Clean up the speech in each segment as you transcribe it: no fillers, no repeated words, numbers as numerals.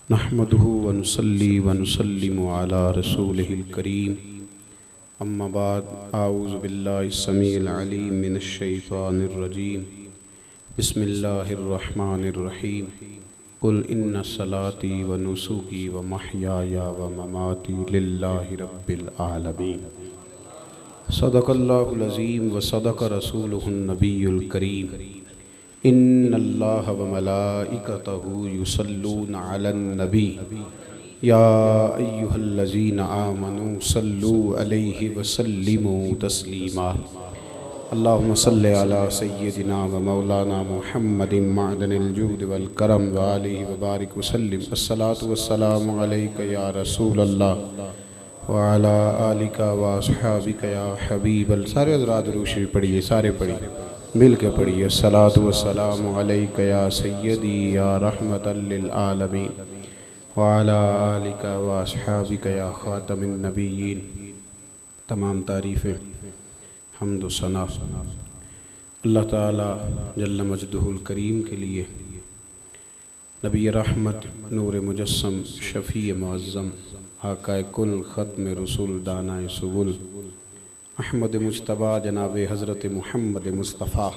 नहमदुहु व नुसल्ली व नुसल्लिमु अला रसूलिहिल करीम। अम्मा बाद, आऊज़ु बिल्लाहि समीइल अलीम मिनश शैतानिर रजीम। बिस्मिल्लाहिर रहमानिर रहीम। कुल इन्ना सलाती व नुसुकी व महयाया व ममाती लिल्लाहि रब्बिल आलमीन। सदक़ल्लाहुल अज़ीम व सदक़ रसूलुहुन नबियुल करीम। इन्नल्लाह व मलाइकतहु युसल्लूना अलन नबी या अय्युहल्लज़ीना आमनू सल्लू अलैहि व सल्लिमू तस्लीमा। अल्लाहुम्मा सल्लि अला सय्यिदिना व मौलाना मुहम्मदिन मअदनिल जूद वल करम व आलिहि व बारिक व सल्लिम। अस्सलातु वस्सलामु अलैका या रसूलल्लाह व अला आलिका व अस्हाबिका या हबीबल। सारे हज़रात दुरूद शरीफ पढ़िए, सारे पढ़िए, मिल के पढ़िए। अस्सलातु वस्सलामु अलैका या सय्यदी या रहमतल लिल आलमीन व अला आलिका व अस्हाबिका या खातमिन नबिय्यीन। तमाम तारीफ़ें हम्द व सना अल्लाह ताला जल्ल मजदुहुल करीम के लिए। नबी रहमत नूर मुजस्सम शफ़ी मुअज़्ज़म आक़ाए कुल ख़त्म रसूल दानाए सुबुल अहमद मुज्तबा जनाब हज़रत मुहम्मद मुस्तफ़ा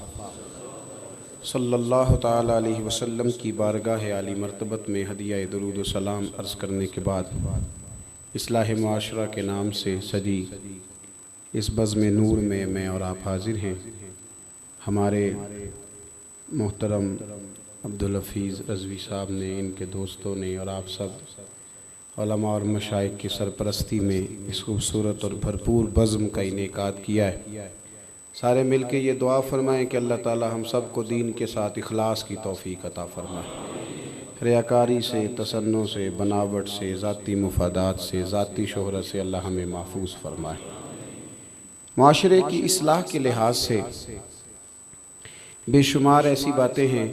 सल्लल्लाहु ताला अलैहि वसल्लम की बारगाह आली मर्तबत में हदिया दुरूद व सलाम अर्ज़ करने के बाद इस्लाह मुआशरा के नाम से सजी इस बज़्म नूर में मैं और आप हाज़िर हैं। हमारे मोहतरम अब्दुल हफीज़ रज़वी साहब ने, इनके दोस्तों ने और आप सब उलमा और मशाइख की सरपरस्ती में इस खूबसूरत और भरपूर बज़्म का इनेकाद किया है। सारे मिल के ये दुआ फरमाएँ कि अल्लाह ताला हम सब को दीन के साथ इखलास की तौफ़ीक़ अता फरमाए। रियाकारी से, तसन्नो से, बनावट से, ज़ाती मुफादात से, ज़ाती शोहरत से अल्लाह हमें महफूज फरमाए। माशरे की इस्लाह के लिहाज से बेशुमार ऐसी बातें हैं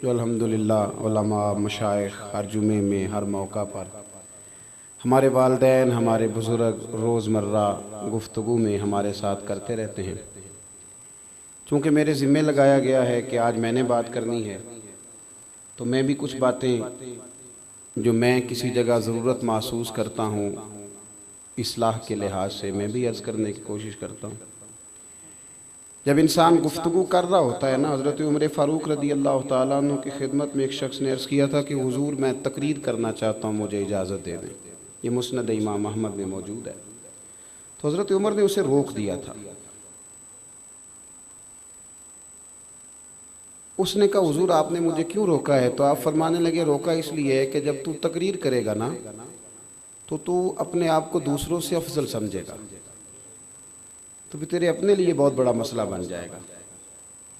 जो अल्हम्दुलिल्लाह उलमा मशाइख हर जुमे में, हर मौका पर, हमारे वालिदैन, हमारे बुज़ुर्ग रोज़मर्रा गुफ्तगू में हमारे साथ करते रहते हैं। चूँकि मेरे ज़िम्मे लगाया गया है कि आज मैंने बात करनी है, तो मैं भी कुछ बातें जो मैं किसी जगह ज़रूरत महसूस करता हूँ इस्लाह के लिहाज से, मैं भी अर्ज़ करने की कोशिश करता हूँ। जब इंसान गुफ्तगू कर रहा होता है ना, हज़रत उमर फ़ारूक रदी अल्लाह ताला अन्हु की खिदमत में एक शख्स ने अर्ज़ किया था कि हुज़ूर मैं तकरीर करना चाहता हूँ, मुझे इजाज़त दे दें। ये मुस्नद इमाम अहमद में मौजूद है। तो हज़रत उमर ने उसे रोक दिया था। उसने कहा हुज़ूर आपने मुझे क्यों रोका है? तो आप फरमाने लगे रोका इसलिए है कि जब तू तकरीर करेगा ना तो तू अपने आप को दूसरों से अफजल समझेगा, तो फिर तेरे अपने लिए बहुत बड़ा मसला बन जाएगा।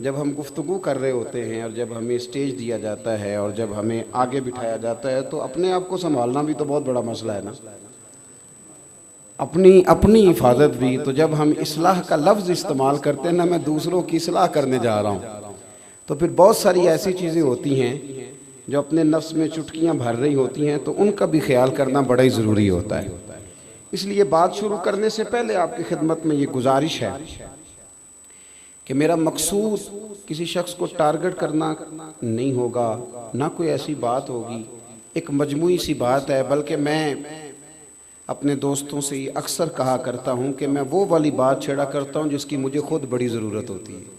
जब हम गुफ्तगू कर रहे होते हैं और जब हमें स्टेज दिया जाता है और जब हमें आगे बिठाया जाता है तो अपने आप को संभालना भी तो बहुत बड़ा मसला है ना, अपनी हिफाजत भी। तो जब हम इस्लाह का लफ्ज़ इस्तेमाल करते हैं ना, मैं दूसरों की इस्लाह करने जा रहा हूँ, तो फिर बहुत सारी ऐसी चीज़ें होती हैं जो अपने नफ्स में चुटकियाँ भर रही होती हैं, तो उनका भी ख्याल करना बड़ा ही ज़रूरी होता है। इसलिए बात शुरू करने से पहले आपकी खिदमत में ये गुजारिश है कि मेरा मकसूद किसी शख्स को टारगेट करना नहीं होगा, ना कोई ऐसी बात होगी, एक मजमूई सी बात है। बल्कि मैं अपने दोस्तों से अक्सर कहा करता हूँ कि मैं वो वाली बात छेड़ा करता हूँ जिसकी मुझे खुद बड़ी ज़रूरत होती है।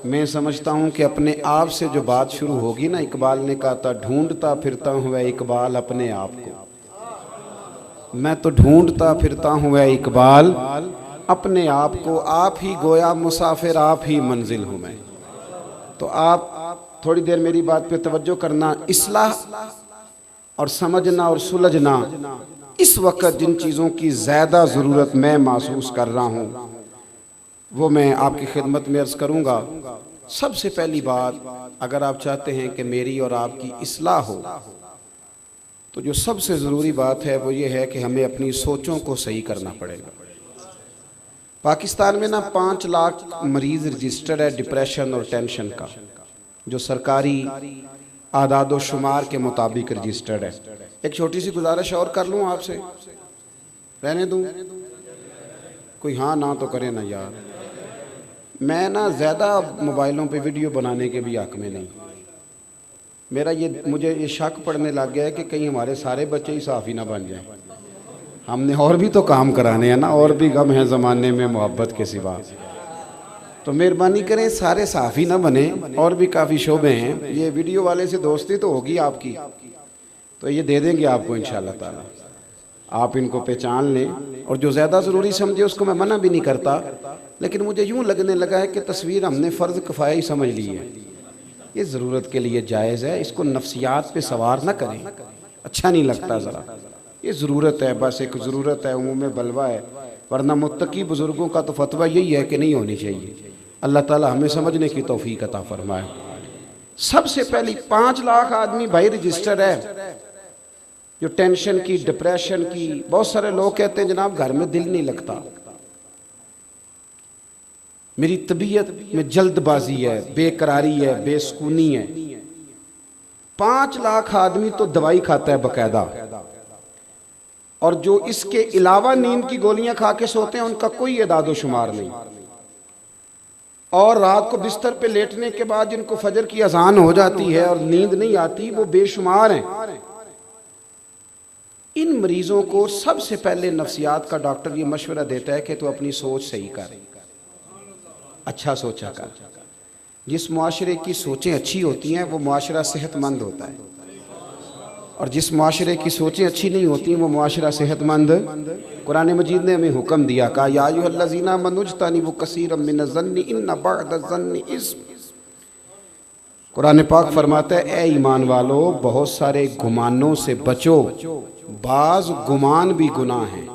मैं समझता हूँ कि अपने आप से जो बात शुरू होगी ना, इकबाल ने कहा था ढूंढता फिरता हूँ इकबाल अपने आप को, मैं तो ढूंढता फिरता हूँ इकबाल अपने आप को, आप ही गोया मुसाफिर आप ही मंजिल हूँ मैं। तो आप थोड़ी देर मेरी बात पे तवज्जो करना। इस्लाह और समझना और सुलझना, इस वक्त जिन चीज़ों की ज़्यादा ज़रूरत मैं महसूस कर रहा हूँ वो मैं आपकी खिदमत में अर्ज़ करूँगा। सबसे पहली बात, अगर आप चाहते हैं कि मेरी और आपकी इस्लाह हो तो जो सबसे ज़रूरी बात है वो ये है कि हमें अपनी सोचों को सही करना पड़ेगा। पाकिस्तान में ना 5 लाख मरीज़ रजिस्टर्ड है डिप्रेशन और टेंशन का, जो सरकारी आदाद व शुमार के मुताबिक रजिस्टर्ड है। एक छोटी सी गुजारिश और कर लूँ आपसे, रहने दूँ? कोई हाँ ना तो करे ना यार। मैं ना ज़्यादा मोबाइलों पे वीडियो बनाने के भी हक़ में नहीं, मेरा ये मुझे ये शक पड़ने लग गया है कि कहीं हमारे सारे बच्चे ही साफ़ी ना बन जाएं। हमने और भी तो काम कराने हैं ना, और भी गम है ज़माने में मोहब्बत के सिवा। तो मेहरबानी करें सारे साफ़ी ना बने, और भी काफ़ी शोबे हैं। ये वीडियो वाले से दोस्ती तो होगी आपकी, तो ये दे देंगे आपको इंशाअल्लाह ताला। आप इनको पहचान लें, और जो ज़्यादा ज़रूरी समझे उसको मैं मना भी नहीं करता, लेकिन मुझे यूँ लगने लगा है कि तस्वीर हमने फ़र्ज़ किफ़ाया ही समझ ली है। ये ज़रूरत के लिए जायज़ है, इसको नफ्सियात पे सवार ना करें, अच्छा नहीं लगता ज़रा। ये ज़रूरत है, बस एक ज़रूरत है, उमूम बलवा है, वरना मुत्तकी बुज़ुर्गों का तो फतवा यही है कि नहीं होनी चाहिए। अल्लाह ताला हमें समझने की तौफीक अता फरमाए। सबसे पहली 5 लाख आदमी भाई रजिस्टर है, जो टेंशन की, डिप्रेशन की। बहुत सारे लोग कहते हैं जनाब घर में दिल नहीं लगता, मेरी तबीयत में जल्दबाजी है, बेकरारी है, बेसुकूनी है। 5 लाख आदमी तो दवाई खाता है बाकायदा, और जो इसके अलावा नींद की गोलियां खा के सोते हैं उनका कोई एदादो शुमार नहीं। और रात को बिस्तर पे लेटने के बाद जिनको फजर की अजान हो जाती है और नींद नहीं आती, वो बेशुमार हैं। इन मरीजों को सबसे पहले नफ्सियात का डॉक्टर ये मशवरा देता है कि तू अपनी सोच सही कर, अच्छा सोचा कर। जिस मुआशरे की सोचें अच्छी होती हैं वो मुआशरा सेहतमंद होता है, और जिस मुआशरे की सोचें अच्छी नहीं होती वो मुआशरा सेहतमंद। कुरान मजीद ने हमें हुक्म दिया, कहा या अय्युहल्लज़ीना आमनू इज्तनिबू कसीरम मिनज़्ज़न्नि इन्न बअदज़्ज़न्नि इस्म। कुरान पाक फरमाता है, ए ईमान वालो, बहुत सारे गुमानों से बचो, बाज गुमान भी गुनाह हैं,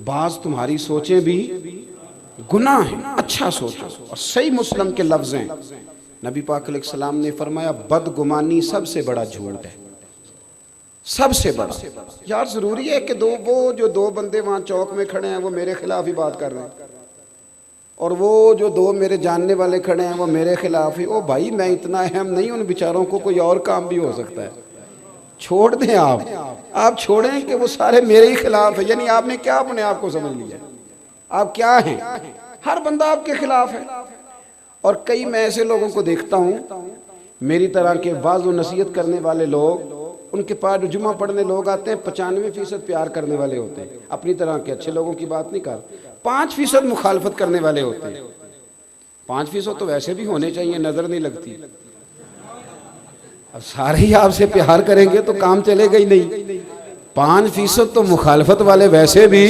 बाज तुम्हारी सोचें भी गुनाह हैं, अच्छा सोचो। और सही मुस्लिम के लफ्ज़ हैं, नबी पाक अलैहिस्सलाम ने फरमाया, बदगुमानी सबसे बड़ा झूठ है, सबसे बड़ा। यार ज़रूरी है कि जो दो बंदे वहाँ चौक में खड़े हैं वो मेरे खिलाफ ही बात कर रहे हैं, और वो जो 2 मेरे जानने वाले खड़े हैं वो मेरे खिलाफ ही। ओ भाई, मैं इतना अहम नहीं, उन बेचारों को कोई और काम भी हो सकता है। छोड़ दें आप छोड़ें कि वो सारे मेरे ही खिलाफ है। यानी आपने क्या अपने आप को समझ लिया, आप क्या हैं? हर बंदा आपके खिलाफ है। और कई मैं ऐसे लोगों को देखता हूँ, मेरी तरह के वाज़ व नसीहत करने वाले लोग, उनके पास जो जुमा पढ़ने लोग आते हैं 95% प्यार करने वाले होते हैं, अपनी तरह के अच्छे लोगों की बात नहीं कर। 5% मुखालफत करने वाले होते हैं। 5% तो वैसे भी होने चाहिए, नजर नहीं लगती। अब सारे ही आपसे प्यार करेंगे तो काम चलेगा ही नहीं। 5% तो मुखालफत वाले वैसे भी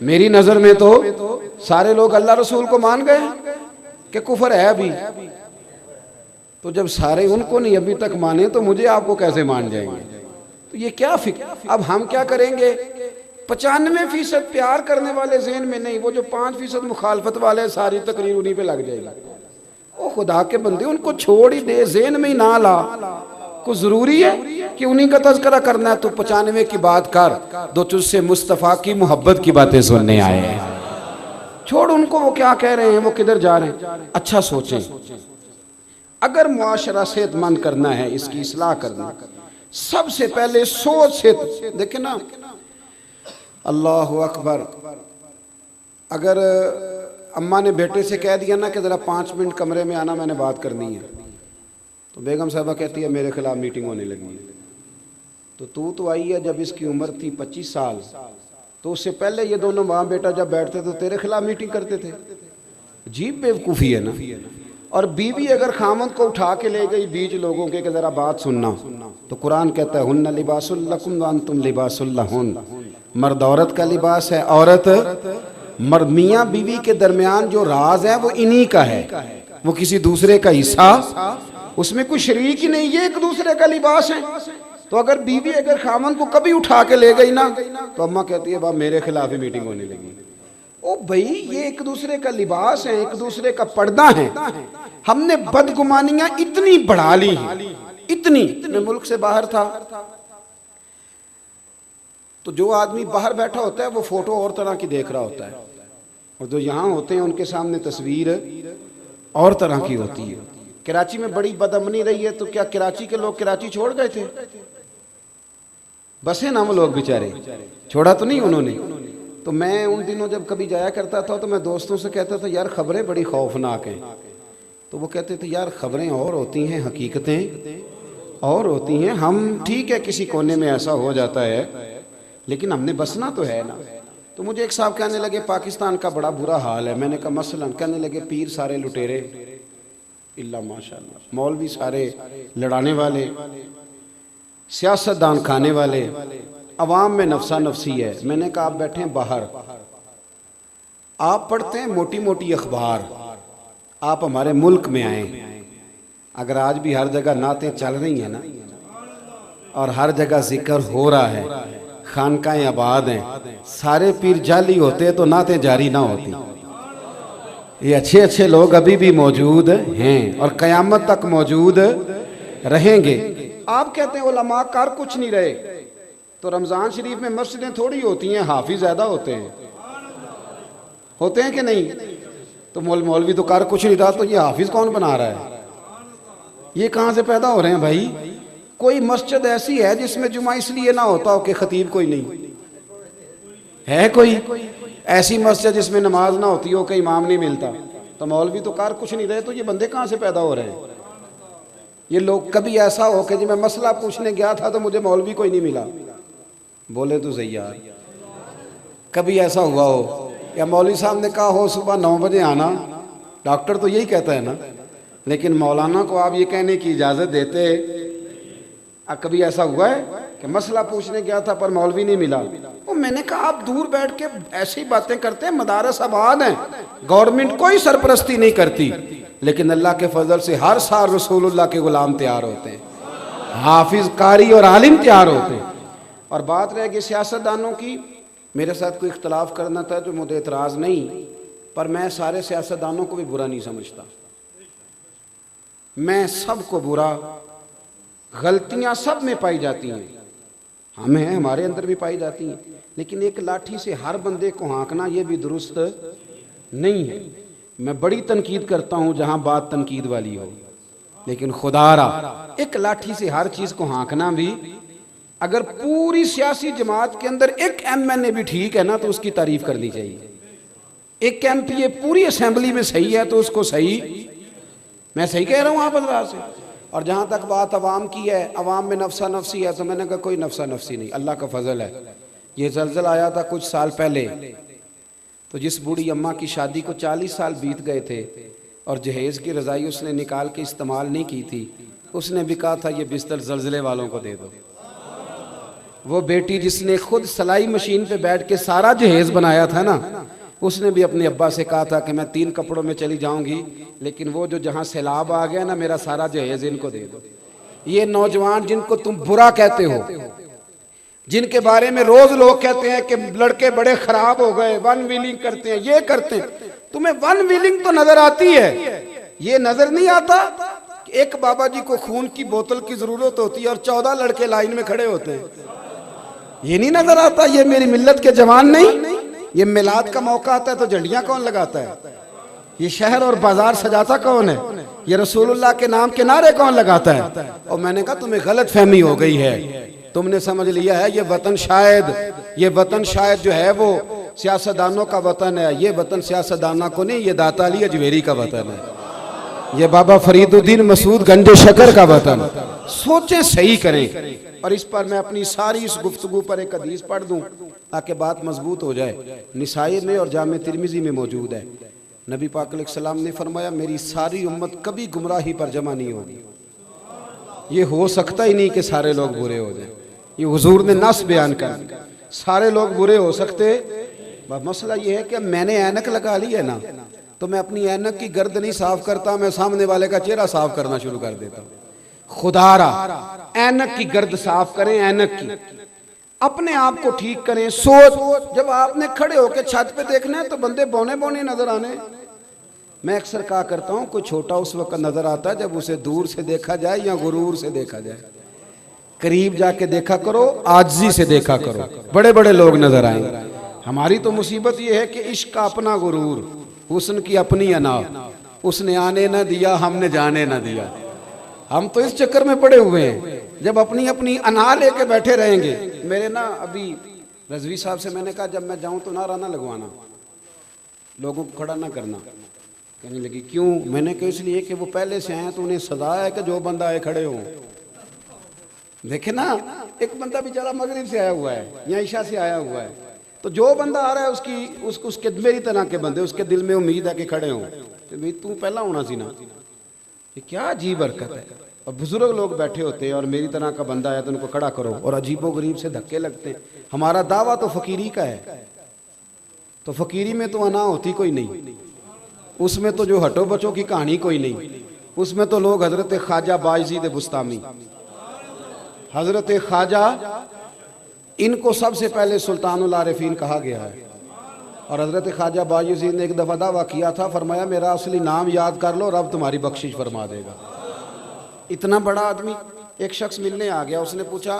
मेरी नजर में तो सारे लोग अल्लाह रसूल को मान गए कि कुफर है अभी। तो जब सारे उनको नहीं अभी तक माने तो मुझे आपको कैसे मान जाएंगे? तो ये क्या फिक्र। अब हम क्या करेंगे? 95% प्यार करने वाले ज़हन में नहीं, वो जो 5% मुखालफत वाले, सारी तकरीर उन्हीं पे लग जाएगी। ओ खुदा के बंदे, उनको छोड़ ही दे, ज़हन में ही ना ला। कुछ ज़रूरी है कि उन्हीं का तज़किरा करना है? तो 95 की बात कर दो, तुझसे मुस्तफ़ा की मोहब्बत की बातें सुनने आए हैं। छोड़ उनको, वो क्या कह रहे हैं, वो किधर जा रहे हैं। अच्छा सोचें, अगर मुआशरा सेहतमंद करना है, इसकी इस्लाह करना, सबसे पहले सोच से। देखे ना, अल्लाह अकबर, अगर अम्मा ने बेटे से कह दिया ना कि ज़रा 5 मिनट कमरे में आना, मैंने बात करनी है, तो बेगम साहबा कहती है मेरे खिलाफ मीटिंग होने लगी है। तो तू तो आई है जब इसकी उम्र थी 25 साल, तो उससे पहले ये दोनों माँ बेटा जब बैठते तो तेरे खिलाफ मीटिंग करते थे। अजीब बेवकूफ़ी है ना। और बीवी अगर खामद को उठा के ले गई बीच लोगों के कि ज़रा बात सुनना, तो कुरान कहता है हुन्ना लिबासुल लकुम व अंतुम लिबासुल लहुन। मर्द औरत का लिबास है, औरत मर्द। मियाँ बीवी के दरमियान जो राज है वो इन्हीं का है, वो किसी दूसरे का हिस्सा, उसमें कोई शरीक ही नहीं, ये एक दूसरे का लिबास है। तो अगर बीवी अगर खामन को कभी उठा के ले गई ना, तो अम्मा कहती है बाप मेरे खिलाफ ही मीटिंग होने लगी। ओ भाई, ये एक दूसरे का लिबास है, एक दूसरे का पर्दा है। हमने बदगुमानियां इतनी बढ़ा ली हैं, इतनी। मैं मुल्क से बाहर था, तो जो आदमी बाहर बैठा होता है वो फोटो और तरह की देख रहा होता है, और जो यहाँ होते हैं उनके सामने तस्वीर और तरह की होती है। कराची में बड़ी बदअमनी रही है, तो क्या कराची के लोग कराची छोड़ गए थे? बसे ना वो लोग बेचारे, छोड़ा तो नहीं उन्होंने। तो मैं उन दिनों जब कभी जाया करता था तो मैं दोस्तों से कहता था यार खबरें बड़ी खौफनाक हैं, तो वो कहते थे यार खबरें और होती हैं, हकीकतें और होती हैं। हम ठीक है किसी कोने में ऐसा हो जाता है, लेकिन हमने बसना तो है ना। तो मुझे एक साहब कहने लगे पाकिस्तान का बड़ा बुरा हाल है। मैंने कहा मसलन? कहने लगे पीर सारे लुटेरे, इल्ला माशाअल्लाह, मौलवी सारे लड़ाने वाले, सियासतदान खाने वाले, अवाम में नफसा नफसी है। मैंने कहा आप बैठे हैं बाहर, आप पढ़ते हैं मोटी मोटी अखबार, आप हमारे मुल्क में आए। अगर आज भी हर जगह नातें चल रही हैं ना, और हर जगह जिक्र हो रहा है, खानकाएं आबाद हैं, सारे पीर जाली होते तो नातें जारी ना होती। ये अच्छे अच्छे लोग अभी भी मौजूद हैं और क़यामत तक मौजूद रहेंगे। आप कहते हैं उलमा कर कुछ नहीं रहे, तो रमज़ान शरीफ में मस्जिदें थोड़ी होती हैं, हाफिज ज़्यादा होते हैं कि नहीं? तो मौलवी तो कर कुछ नहीं रहा, तो ये हाफिज कौन बना रहा है? ये कहाँ से पैदा हो रहे हैं भाई? कोई मस्जिद ऐसी है जिसमें जुमा इसलिए ना होता हो कि खतीब कोई नहीं है? कोई ऐसी मस्जिद जिसमें नमाज ना होती हो कि इमाम नहीं मिलता? तो मौलवी तो कार कुछ नहीं रहे, तो ये बंदे कहाँ से पैदा हो रहे हैं? ये लोग कभी ऐसा हो कि जी मैं मसला पूछने गया था तो मुझे मौलवी कोई नहीं मिला, बोले तो सही यार। कभी ऐसा हुआ हो या मौलवी साहब ने कहा हो सुबह 9 बजे आना? डॉक्टर तो यही कहता है ना, लेकिन मौलाना को आप ये कहने की इजाज़त देते? कभी ऐसा हुआ है कि मसला पूछने गया था पर मौलवी नहीं मिला? वो मैंने कहा आप दूर बैठ के ऐसी बातें करते हैं, मदारस आबाद हैं, गवर्नमेंट कोई सरपरस्ती नहीं करती, लेकिन अल्लाह के फजल से हर साल रसूलुल्लाह के गुलाम तैयार होते हैं, हाफिज कारी और आलिम तैयार होते हैं। और बात रह गई सियासतदानों की, मेरे साथ कोई इख्तलाफ करना था तो मुझे एतराज़ नहीं, पर मैं सारे सियासतदानों को भी बुरा नहीं समझता। मैं सबको बुरा, गलतियां सब में पाई जाती हैं, हमें हमारे अंदर भी पाई जाती हैं, लेकिन एक लाठी से हर बंदे को हाँकना ये भी दुरुस्त नहीं है। मैं बड़ी तनकीद करता हूँ जहाँ बात तनकीद वाली हो, लेकिन खुदारा एक लाठी से हर चीज़ को हाँकना भी, अगर पूरी सियासी जमात के अंदर एक MNA भी ठीक है ना तो उसकी तारीफ करनी चाहिए। एक MPA पूरी असेंबली में सही है तो उसको सही, मैं सही कह रहा हूँ आप हज़रात से। और जहाँ तक बात अवाम की है, अवाम में नफसा नफसी है, तो मैंने कहा कोई नफसा नफसी नहीं, अल्लाह का फजल है। ये ज़लज़ला आया था कुछ साल पहले, तो जिस बूढ़ी अम्मा की शादी को 40 साल बीत गए थे और जहेज़ की रज़ाई उसने निकाल के इस्तेमाल नहीं की थी, उसने भी कहा था ये बिस्तर ज़लज़ले वालों को दे दो। वो बेटी जिसने खुद सिलाई मशीन पे बैठ के सारा जहेज़ बनाया था ना, उसने भी अपने अब्बा से कहा था कि मैं 3 कपड़ों में चली जाऊंगी, लेकिन वो जो जहाँ सैलाब आ गया ना, मेरा सारा जहेज़ इनको दे दो। ये नौजवान जिनको तुम बुरा कहते हो, जिनके बारे में रोज लोग कहते हैं कि लड़के बड़े खराब हो गए, वन व्हीलिंग करते हैं, ये करते हैं, तुम्हें वन व्हीलिंग तो नजर आती है, ये नजर नहीं आता कि एक बाबा जी को खून की बोतल की जरूरत होती है और 14 लड़के लाइन में खड़े होते हैं? ये नहीं नजर आता? ये मेरी मिल्लत के जवान नहीं? ये मिलाद का मौका आता है तो झंडियां कौन लगाता है? ये शहर और बाजार सजाता कौन है? ये रसूलुल्लाह के नाम के नारे कौन लगाता है? और मैंने कहा तुम्हें गलत फहमी हो गई है, तुमने समझ लिया है ये वतन शायद जो है वो सियासतदानों का वतन है। ये वतन सियासतदाना को नहीं, ये दाता अली अजमेरी का वतन है, ये बाबा फरीदुद्दीन मसूद गंजे शकर का वतन। सोचें, सही करें। और इस पर मैं अपनी सारी इस गुफ्तगू पर एक हदीस पढ़ दूं ताकि बात मजबूत हो जाए। निसाई में और जामे तिरमिजी में मौजूद है। नबी पाक अलैहिस्सलाम ने फरमाया मेरी सारी उम्मत कभी गुमराही पर जमा नहीं होगी। ये हो सकता ही नहीं कि सारे लोग बुरे हो जाएं। ये हुजूर ने नस बयान कर दिया, सारे लोग बुरे हो सकते। मसला ये है कि मैंने ऐनक लगा ली है ना, तो मैं अपनी ऐनक की गर्द नहीं साफ करता, मैं सामने वाले का चेहरा साफ करना शुरू कर देता हूँ। खुदारा ऐनक की गर्द साफ करें, ऐनक की, अपने आप को ठीक करें। सोच, जब आपने खड़े होकर छत पे देखना है तो बंदे बौने बौने नजर आने। मैं अक्सर कहा करता हूँ कोई छोटा उस वक्त नजर आता है जब उसे दूर से देखा जाए या गुरूर से देखा जाए। करीब जाके देखा करो, आजिज़ी से देखा करो, बड़े बड़े लोग नजर आएंगे। हमारी तो मुसीबत ये है कि इश्क का अपना गुरूर, हुस्न की अपनी अना, उसने आने न दिया हमने जाने न दिया। हम तो इस चक्कर में पड़े हुए हैं, जब अपनी अपनी अना लेके बैठे रहेंगे। मेरे ना अभी रजवी साहब से मैंने कहा जब मैं जाऊं तो नारा ना लगवाना, लोगों को खड़ा ना करना, कहने लगी क्यों? मैंने कहा इसलिए कि वो पहले से आए तो उन्हें सजा है कि जो बंदा आए खड़े हों। देखे ना, एक बंदा बेचारा मगरिब से आया हुआ है या ईशा से आया हुआ है, तो जो बंदा आ रहा है उसके मेरी तरह के बंदे उसके दिल में उम्मीद है कि खड़े हों। तो भाई तू पहला होना सी ना। ये क्या अजीब हरकत है। और बुजुर्ग लोग बैठे होते हैं और मेरी तरह का बंदा है तो उनको खड़ा करो, और अजीबो गरीब से धक्के लगते हैं। हमारा दावा तो फकीरी का है, तो फकीरी में तो अना होती कोई नहीं, उसमें तो जो हटो बचो की कहानी कोई नहीं, उसमें तो लोग हजरत ख्वाजा बायजीद बुस्तामी, हजरत ख्वाजा, इनको सबसे पहले सुल्तानुल आरिफीन कहा गया है। और हजरत ख्वाजा बायजीद ने एक दफ़ा दावा किया था, फरमाया मेरा असली नाम याद कर लो, रब तुम्हारी बख्शिश फरमा देगा। इतना बड़ा आदमी। एक शख्स मिलने आ गया, उसने पूछा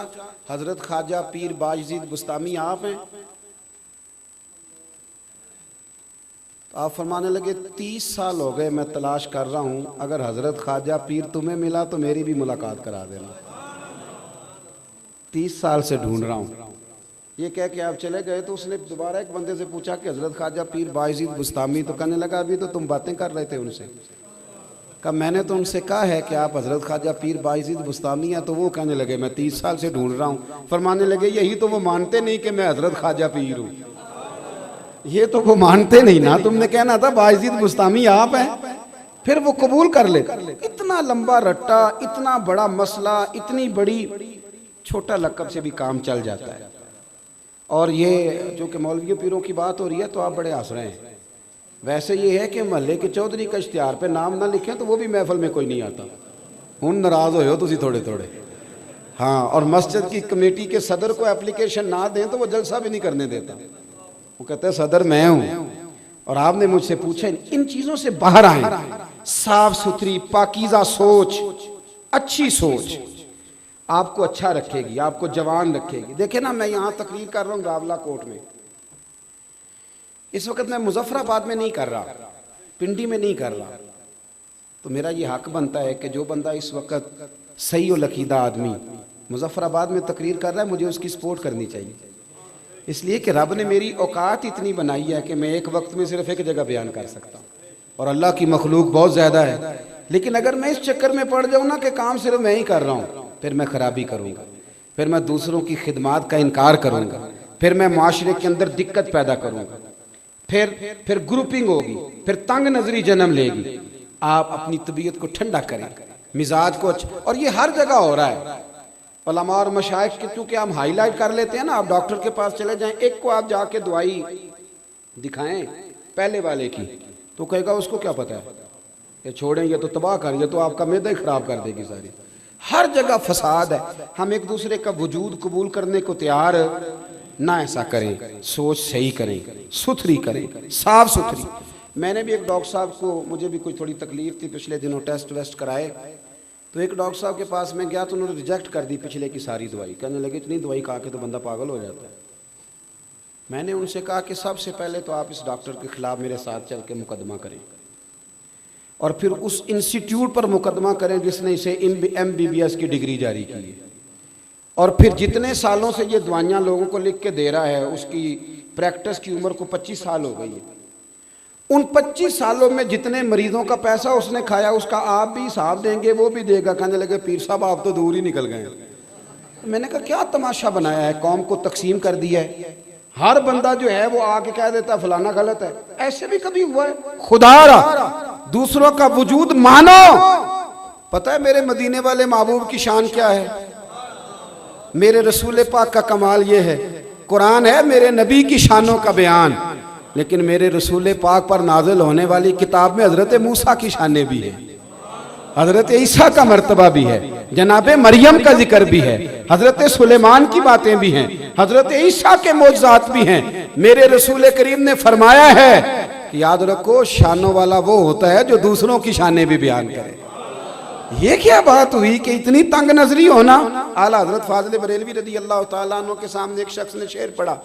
हजरत ख्वाजा पीर बायजीद बुस्तामी आप हैं? तो आप फरमाने लगे 30 साल हो गए मैं तलाश कर रहा हूं, अगर हजरत ख्वाजा पीर तुम्हें मिला तो मेरी भी मुलाकात करा देना। 30 साल से ढूंढ रहा हूं। ये कह के आप चले गए। तो उसने दोबारा एक बंदे से पूछा कि हजरत ख्वाजा पीर बायजीद बुस्तामी, तो कहने लगा अभी तो तुम बातें कर रहे थे उनसे। कहा मैंने तो उनसे कहा है कि आप हजरत ख्वाजा पीर बायजीद बुस्तामी हैं, तो वो कहने लगे मैं 30 साल से ढूंढ रहा हूँ। फरमाने लगे यही तो वो मानते नहीं कि मैं हजरत ख्वाजा पीर हूँ, ये तो वो मानते नहीं ना, तुमने कहना था बायजीद बुस्तामी आप हैं, फिर वो कबूल कर ले। इतना लंबा रट्टा, इतना बड़ा मसला, इतनी बड़ी, छोटा लक़ब से भी काम चल जाता है। और ये जो कि मौलवी पीरों की बात हो रही है तो आप बड़े हंस रहे हैं। वैसे ये है कि महल्ले के चौधरी का इश्तिहार पे नाम ना लिखें तो वो भी महफिल में कोई नहीं आता। हुन नाराज हो तुसी थोड़े थोड़े। हाँ, और मस्जिद की कमेटी के सदर को एप्लीकेशन ना दें तो वो जलसा भी नहीं करने देता। वो कहते हैं सदर मैं हूँ और आपने मुझसे पूछा। इन चीज़ों से बाहर आए। साफ सुथरी पाकीज़ा सोच, अच्छी सोच आपको अच्छा रखेगी, आपको जवान रखेगी। देखे ना, मैं यहाँ तकरीर कर रहा हूँ रावला कोट में, इस वक्त मैं मुजफ्फराबाद में नहीं कर रहा, पिंडी में नहीं कर रहा। तो मेरा ये हक बनता है कि जो बंदा इस वक्त सही और लकीदा आदमी मुजफ्फराबाद में तकरीर कर रहा है, मुझे उसकी सपोर्ट करनी चाहिए। इसलिए कि रब ने मेरी औकात इतनी बनाई है कि मैं एक वक्त में सिर्फ एक जगह बयान कर सकता हूँ, और अल्लाह की मखलूक बहुत ज़्यादा है। लेकिन अगर मैं इस चक्कर में पड़ जाऊँ ना कि काम सिर्फ मैं ही कर रहा हूँ, फिर मैं खराबी करूँगा, फिर मैं दूसरों की खिदमत का इनकार करूँगा, फिर मैं माशरे के अंदर दिक्कत पैदा करूँगा, फिर ग्रुपिंग होगी, फिर तंग नजरी जन्म लेगी। आप अपनी तबीयत को ठंडा करें, मिजाज को अच्छा, और ये हर जगह हो रहा है। उलमा और मशाइख के चूँकि हम हाईलाइट कर लेते हैं ना, आप डॉक्टर के पास चले जाएं, एक को आप जाके दवाई दिखाएं पहले वाले की, तो कहेगा उसको क्या पता है, ये छोड़ें, ये तो तबाह कर, ये तो आपका मैदा ही खराब कर देगी सारी। हर जगह फसाद है। हम एक दूसरे का वजूद कबूल करने को तैयार ना, ऐसा करें, सोच सही करें, सुथरी करें, साफ सुथरी। मैंने भी एक डॉक्टर साहब को, मुझे भी कोई थोड़ी तकलीफ थी पिछले दिनों, टेस्ट वेस्ट कराए, तो एक डॉक्टर साहब के पास मैं गया तो उन्होंने रिजेक्ट कर दी पिछले की सारी दवाई। कहने लगे इतनी दवाई खा के तो बंदा पागल हो जाता है। मैंने उनसे कहा कि सबसे पहले तो आप इस डॉक्टर के खिलाफ मेरे साथ चल के मुकदमा करें, और फिर उस इंस्टीट्यूट पर मुकदमा करें जिसने इसे MBBS की डिग्री जारी की है, और फिर जितने सालों से ये दवाइयाँ लोगों को लिख के दे रहा है, उसकी प्रैक्टिस की उम्र को 25 साल हो गई है। उन 25 सालों में जितने मरीजों का पैसा उसने खाया, उसका आप भी हिसाब देंगे, वो भी देगा। कहने लगे पीर साहब आप तो दूर ही निकल गए। मैंने कहा क्या तमाशा बनाया है, कौम को तकसीम कर दिया है। हर बंदा जो है वो आके कह देता है फलाना गलत है। ऐसे भी कभी हुआ है? खुदारा दूसरों का वजूद मानो। पता है मेरे मदीने वाले महबूब की शान क्या है? मेरे रसूल पाक का कमाल ये है, कुरान है मेरे नबी की शानों का बयान, लेकिन मेरे रसूल पाक पर नाजिल होने वाली किताब में हजरत मूसा की शानें भी है, हजरत ईसा का मर्तबा भी है, जनाबे मरियम का जिक्र भी है, हजरत सुलेमान की बातें भी हैं, हजरत ईसा के मौजज़ात भी हैं। मेरे रसूल करीम ने फरमाया है कि याद रखो शानों वाला वो होता है जो दूसरों की शानें भी बयान करे। ये क्या बात हुई कि इतनी तंग नजरी होना। आला हजरत फाजिल बरेलवी रदी अल्लाह तआला अन्हु के सामने एक शख्स ने शेर पढ़ा।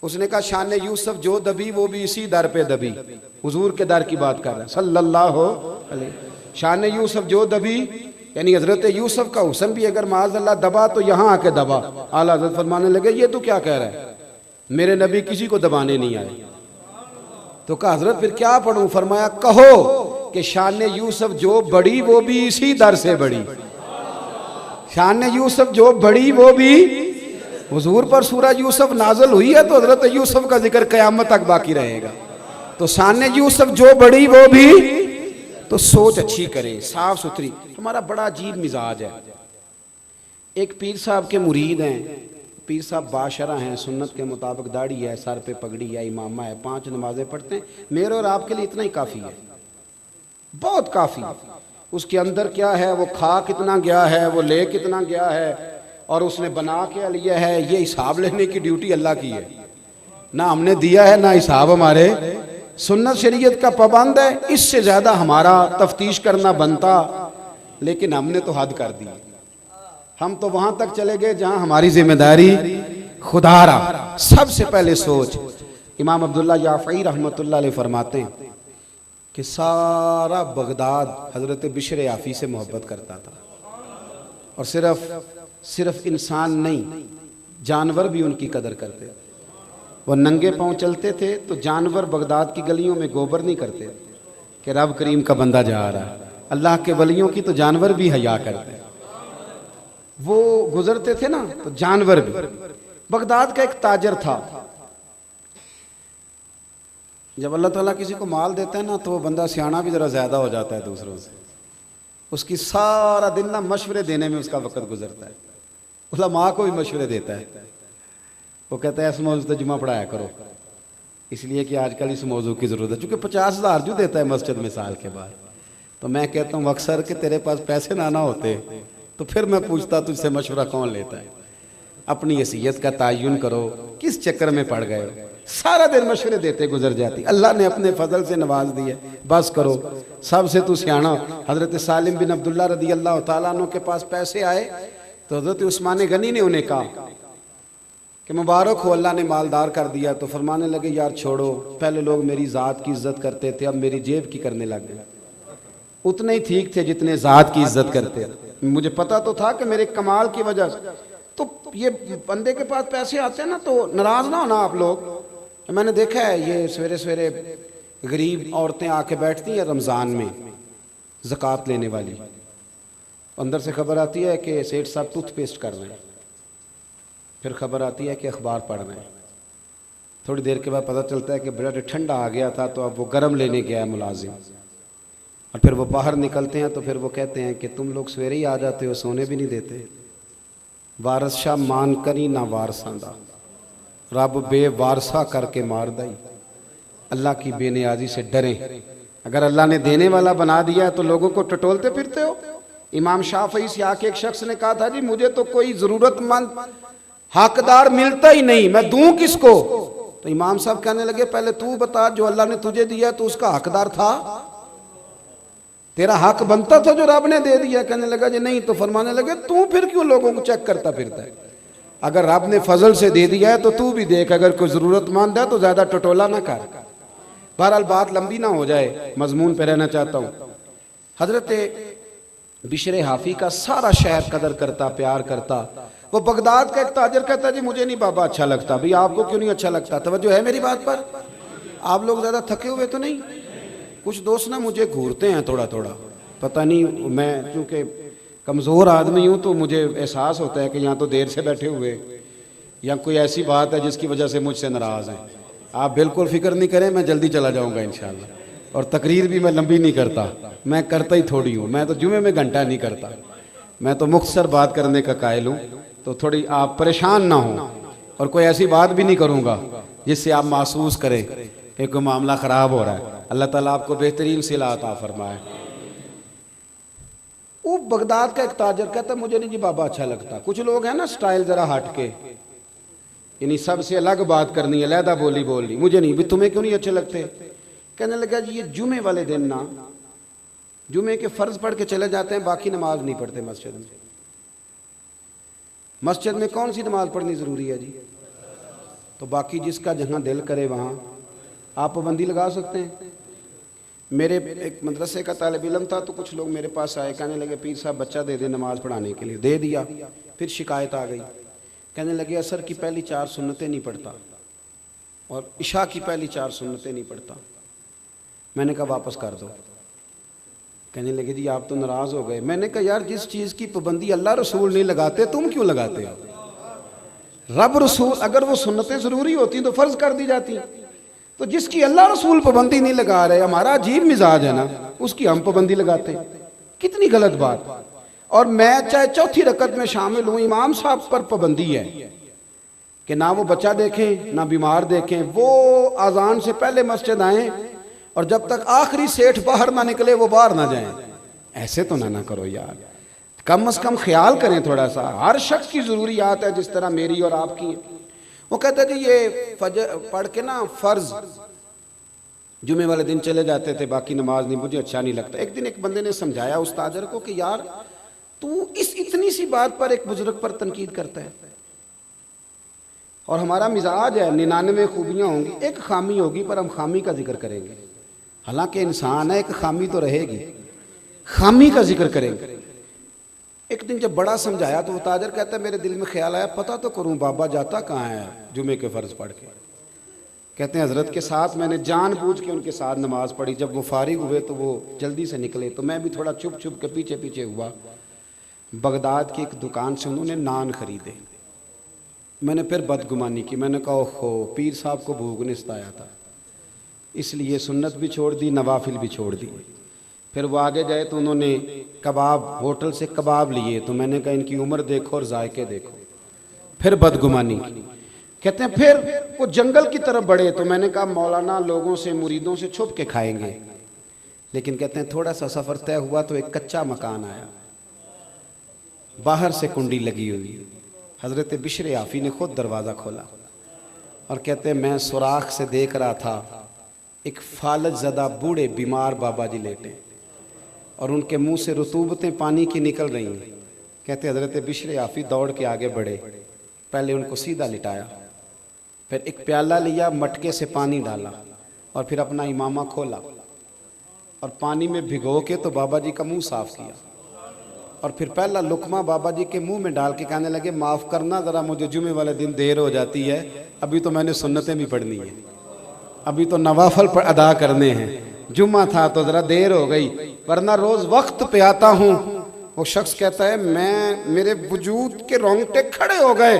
उसने कहा शान यूसुफ जो दबी वो भी इसी दर पे दबी। हुजूर के दर की बात कर रहे हैं सल्लल्लाहु अलैहि। शान यूसुफ जो दबी यानी हजरत यूसुफ का हुस्न भी अगर माज़अल्लाह दबा तो यहाँ आके दबा। आला हजरत फरमाने लगे ये तो क्या कह रहा है, मेरे नबी किसी को दबाने नहीं आए। तो कहा हजरत फिर क्या पढ़ूं? फरमाया कहो कि शान यूसुफ जो बड़ी वो भी इसी दर से बड़ी। शान यूसुफ जो बड़ी वो भी, हुजूर पर सूरह यूसुफ नाज़िल हुई है तो हजरत यूसुफ का जिक्र क़यामत तक बाकी रहेगा। तो शान यूसुफ जो बड़ी वो भी, तो सोच अच्छी करें, साफ सुथरी। हमारा बड़ा अजीब मिजाज है। एक पीर साहब के मुरीद हैं, पीर साहब बाशरा हैं, सुन्नत के मुताबिक दाढ़ी है, सर पे पगड़ी है, इमामा है, 5 नमाजें पढ़ते हैं। मेरे और आपके लिए इतना ही काफ़ी है, बहुत काफ़ी। उसके अंदर क्या है, वो खा कितना गया है, वो ले कितना गया है, और उसने बना क्या लिया है, ये हिसाब लेने की ड्यूटी अल्लाह की है। ना हमने दिया है ना हिसाब हमारे। सुन्नत शरीयत का पाबंद है, इससे ज़्यादा हमारा तफ्तीश करना बनता, लेकिन हमने तो हद कर दी। हम तो वहां तक चले गए जहां हमारी जिम्मेदारी खुदारा। सबसे पहले सोच, इमाम अब्दुल्ला याफ़ई रहमतुल्लाह अलैह फरमाते हैं कि सारा बगदाद हजरत बिशर याफ़ी से मोहब्बत करता था, और सिर्फ इंसान नहीं, जानवर भी उनकी कदर करते थे। वो नंगे पांव चलते थे तो जानवर बगदाद की गलियों में गोबर नहीं करते कि रब करीम का बंदा जा रहा है। अल्लाह के वलियों की तो जानवर भी हया करते। वो गुजरते थे ना तो जानवर भी। बगदाद का एक ताजर था, जब अल्लाह ताला किसी को माल देता है ना तो वो बंदा सियाना भी जरा ज्यादा हो जाता है दूसरों से। उसकी सारा दिन ना मशवरे देने में उसका वक्त गुजरता है। उलमा को भी मशवरे देता है। वो कहता है इस मौजू तो जुमा पढ़ाया करो, इसलिए कि आजकल इस मौजू की ज़रूरत है। चूँकि 50,000 जो देता है मस्जिद में साल के बाद, तो मैं कहता हूँ अक्सर कि तेरे पास पैसे ना होते तो फिर मैं पूछता तुझसे मशवरा कौन लेता है। अपनी हैसियत का तयन करो, किस चक्कर में पड़ गए हो। सारा दिन मशवरे देते गुजर जाती। अल्लाह ने अपने फजल से नवाज दिया, बस करो, सबसे तू सियाना। हज़रत सालिम बिन अब्दुल्ला रदी अल्लाह तआला अन्हु के पास पैसे आए तो हज़रत उस्मान गनी ने उन्हें कहा कि मुबारक हो, अल्लाह ने मालदार कर दिया। तो फरमाने लगे यार छोड़ो, पहले लोग मेरी ज़ात की इज्जत करते थे, अब मेरी जेब की करने लग गए। उतने ही ठीक थे जितने ज़ात की इज्जत करते। मुझे पता तो था कि मेरे कमाल की वजह से। तो ये बंदे के पास पैसे आते हैं ना तो नाराज ना होना आप लोग। मैंने देखा है ये सवेरे सवेरे गरीब औरतें आके बैठती हैं रमज़ान में ज़कात लेने वाली, अंदर से खबर आती है कि सेठ साहब टूथपेस्ट कर रहे हैं, फिर खबर आती है कि अखबार पढ़ रहे हैं। थोड़ी देर के बाद पता चलता है कि ब्रेड ठंडा आ गया था तो अब वो गर्म लेने गया है मुलाजिम। और फिर वो बाहर निकलते हैं तो फिर वो कहते हैं कि तुम लोग सवेरे ही आ जाते हो, सोने भी नहीं देते। वारस शाह मान करी ना वारसा दा, रब बेवारसा करके मार दई। अल्लाह की बेनियाजी से डरें। अगर अल्लाह ने देने वाला बना दिया है तो लोगों को टटोलते फिरते हो। इमाम शाफई से आके एक शख्स ने कहा था जी मुझे तो कोई ज़रूरतमंद हकदार मिलता ही नहीं, मैं दूं किसको? तो इमाम साहब कहने लगे पहले तू बता, जो अल्लाह ने तुझे दिया तो उसका हकदार था? तेरा हक बनता था जो रब ने दे दिया? कहने लगा जी नहीं। तो फरमाने लगे तू फिर क्यों लोगों को चेक करता फिरता है? अगर रब ने फजल से दे दिया है तो तू भी देख, अगर कोई ज़रूरतमंद है तो ज़्यादा टटोला ना कर। बहरहाल बात लंबी ना हो जाए, मजमून पे रहना चाहता हूँ। हजरत बिशर हाफी का सारा शहर कदर करता, प्यार करता। वो बगदाद का एक ताजर कहता जी मुझे नहीं बाबा अच्छा लगता। भाई आपको क्यों नहीं अच्छा लगता? तवज्जो है मेरी बात पर? आप लोग ज़्यादा थके हुए तो नहीं? कुछ दोस्त ना मुझे घूरते हैं थोड़ा थोड़ा, पता नहीं, मैं क्योंकि कमज़ोर आदमी हूँ तो मुझे एहसास होता है कि यहाँ तो देर से बैठे हुए या कोई ऐसी बात है जिसकी वजह से मुझसे नाराज़ हैं। आप बिल्कुल फ़िक्र नहीं करें, मैं जल्दी चला जाऊँगा इंशाअल्लाह। और तकरीर भी मैं लंबी नहीं करता, मैं करता ही थोड़ी हूँ। मैं तो जुमे में घंटा नहीं करता, मैं तो मुख्तसर बात करने का कायल हूँ। तो थोड़ी आप परेशान ना हो, और कोई ऐसी बात भी नहीं करूँगा जिससे आप महसूस करें कि कोई मामला ख़राब हो रहा है। अल्लाह ताला आपको बेहतरीन सिला अता फरमाए। वो बगदाद का एक ताजर कहता मुझे नहीं जी बाबा अच्छा लगता। कुछ लोग हैं ना स्टाइल ज़रा हट के, यानी सबसे अलग बात करनी है, अलहदा बोली बोलनी। मुझे नहीं। भी तुम्हें क्यों नहीं अच्छे लगते? कहने लगा जी ये जुमे वाले दिन ना जुमे के फ़र्ज पढ़ के चले जाते हैं, बाकी नमाज नहीं पढ़ते मस्जिद में। मस्जिद में कौन सी नमाज पढ़नी ज़रूरी है जी? तो बाकी जिसका जहाँ दिल करे वहाँ आप पाबंदी लगा सकते हैं। मेरे एक मदरसे का तालिब इल्म था तो कुछ लोग मेरे पास आए, कहने लगे पीर साहब बच्चा दे दे नमाज पढ़ाने के लिए। दे दिया, फिर शिकायत आ गई। कहने लगे असर की पहली 4 सुन्नतें नहीं पढ़ता और इशा की पहली 4 सुन्नतें नहीं पढ़ता। मैंने कहा वापस कर दो। कहने लगे जी आप तो नाराज़ हो गए। मैंने कहा यार जिस चीज़ की पाबंदी अल्लाह रसूल नहीं लगाते तुम क्यों लगाते हो? रब रसूल, अगर वो सुन्नतें ज़रूरी होती तो फ़र्ज़ कर दी जाती। तो जिसकी अल्लाह रसूल पाबंदी नहीं लगा रहे, हमारा अजीब मिजाज है ना, उसकी हम पाबंदी लगाते। कितनी गलत बात। और मैं चाहे चौथी रकत में शामिल हूँ, इमाम साहब पर पाबंदी है कि ना वो बच्चा देखें ना बीमार देखें, वो अजान से पहले मस्जिद आएँ और जब तक आखिरी सेठ बाहर ना निकले वो बाहर ना जाएं। ऐसे तो ना करो यार, कम से कम ख्याल करें थोड़ा सा। हर शख्स की ज़रूरियात है जिस तरह मेरी और आपकी है। वो कहते थे ये फजर पढ़ के ना फ़र्ज़ जुमे वाले दिन चले जाते थे, बाकी नमाज नहीं, मुझे अच्छा नहीं लगता। एक दिन एक बंदे ने समझाया उस्ताद को कि यार तू इस इतनी सी बात पर एक बुजुर्ग पर तनकीद करता है। और हमारा मिजाज है 99 खूबियाँ होंगी, एक खामी होगी पर हम खामी का जिक्र करेंगे। हालांकि इंसान है, एक खामी तो रहेगी, खामी का जिक्र करेंगे। एक दिन जब बड़ा समझाया तो वो ताजर कहता है मेरे दिल में ख्याल आया पता तो करूं बाबा जाता कहाँ है जुमे के फ़र्ज़ पढ़ के। कहते हैं हज़रत के साथ मैंने जानबूझ के उनके साथ नमाज़ पढ़ी। जब वो फारिग हुए तो वो जल्दी से निकले, तो मैं भी थोड़ा चुप चुप के पीछे पीछे हुआ। बगदाद की एक दुकान से उन्होंने नान खरीदे। मैंने फिर बदगुमानी की, मैंने कहा ओहो पीर साहब को भूख ने सताया था, इसलिए सुन्नत भी छोड़ दी, नवाफिल भी छोड़ दी। फिर वो आगे गए तो उन्होंने कबाब, होटल से कबाब लिए, तो मैंने कहा इनकी उम्र देखो और जायके देखो। फिर बदगुमानी की। कहते हैं फिर वो जंगल की तरफ बढ़े, तो मैंने कहा मौलाना लोगों से मुरीदों से छुप के खाएंगे। लेकिन कहते हैं थोड़ा सा सफ़र तय हुआ तो एक कच्चा मकान आया, बाहर से कुंडी लगी हुई। हज़रत बिशर आफ़ी ने खुद दरवाज़ा खोला और कहते हैं मैं सुराख से देख रहा था एक फालज ज़दा बूढ़े बीमार बाबा जी लेटे और उनके मुंह से रतूबतें पानी की निकल रही हैं। कहते हज़रत बिशर आफ़ी दौड़ के आगे बढ़े, पहले उनको सीधा लिटाया, फिर एक प्याला लिया, मटके से पानी डाला और फिर अपना इमामा खोला और पानी में भिगो के तो बाबा जी का मुंह साफ़ किया और फिर पहला लुकमा बाबा जी के मुंह में डाल के कहने लगे माफ़ करना ज़रा मुझे जुमे वाले दिन देर हो जाती है, अभी तो मैंने सुन्नतें भी पढ़नी है, अभी तो नवाफल पर अदा करने हैं, जुम्मा था तो ज़रा देर हो गई, वरना रोज़ वक्त पे आता हूँ। वो शख्स कहता है मैं, मेरे वजूद के रोंगटे खड़े हो गए,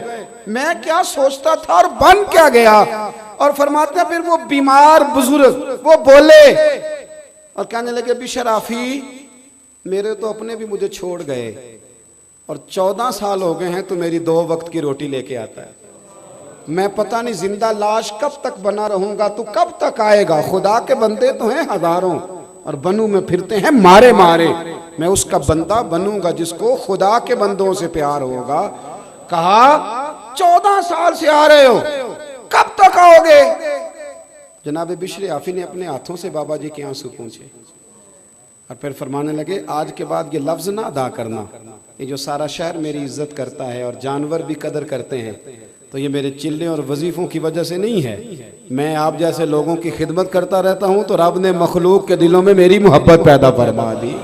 मैं क्या सोचता था और बन क्या गया। और फरमाते हैं फिर वो बीमार बुजुर्ग वो बोले और कहने लगे बिशर आफ़ी मेरे तो अपने भी मुझे छोड़ गए और 14 साल हो गए हैं तो मेरी 2 वक्त की रोटी लेके आता है, मैं पता नहीं जिंदा लाश कब तक बना रहूंगा, तू कब तक आएगा। खुदा के बंदे तो हैं हजारों और बनू में फिरते हैं मारे मारे, मैं उसका बंदा बनूंगा जिसको खुदा के बंदों से प्यार होगा। कहा 14 साल से आ रहे हो, कब तक आओगे? जनाब बिशर आफ़ी ने अपने हाथों से बाबा जी के आंसू पूछे और फिर फरमाने लगे आज के बाद ये लफ्ज़ ना अदा करना, ये जो सारा शहर मेरी इज्जत करता है और जानवर भी कदर करते हैं तो ये मेरे चिल्ले और वजीफ़ों की वजह से नहीं है, मैं आप जैसे लोगों की खिदमत करता रहता हूँ तो रब ने मखलूक के दिलों में मेरी मोहब्बत पैदा फरमा दी,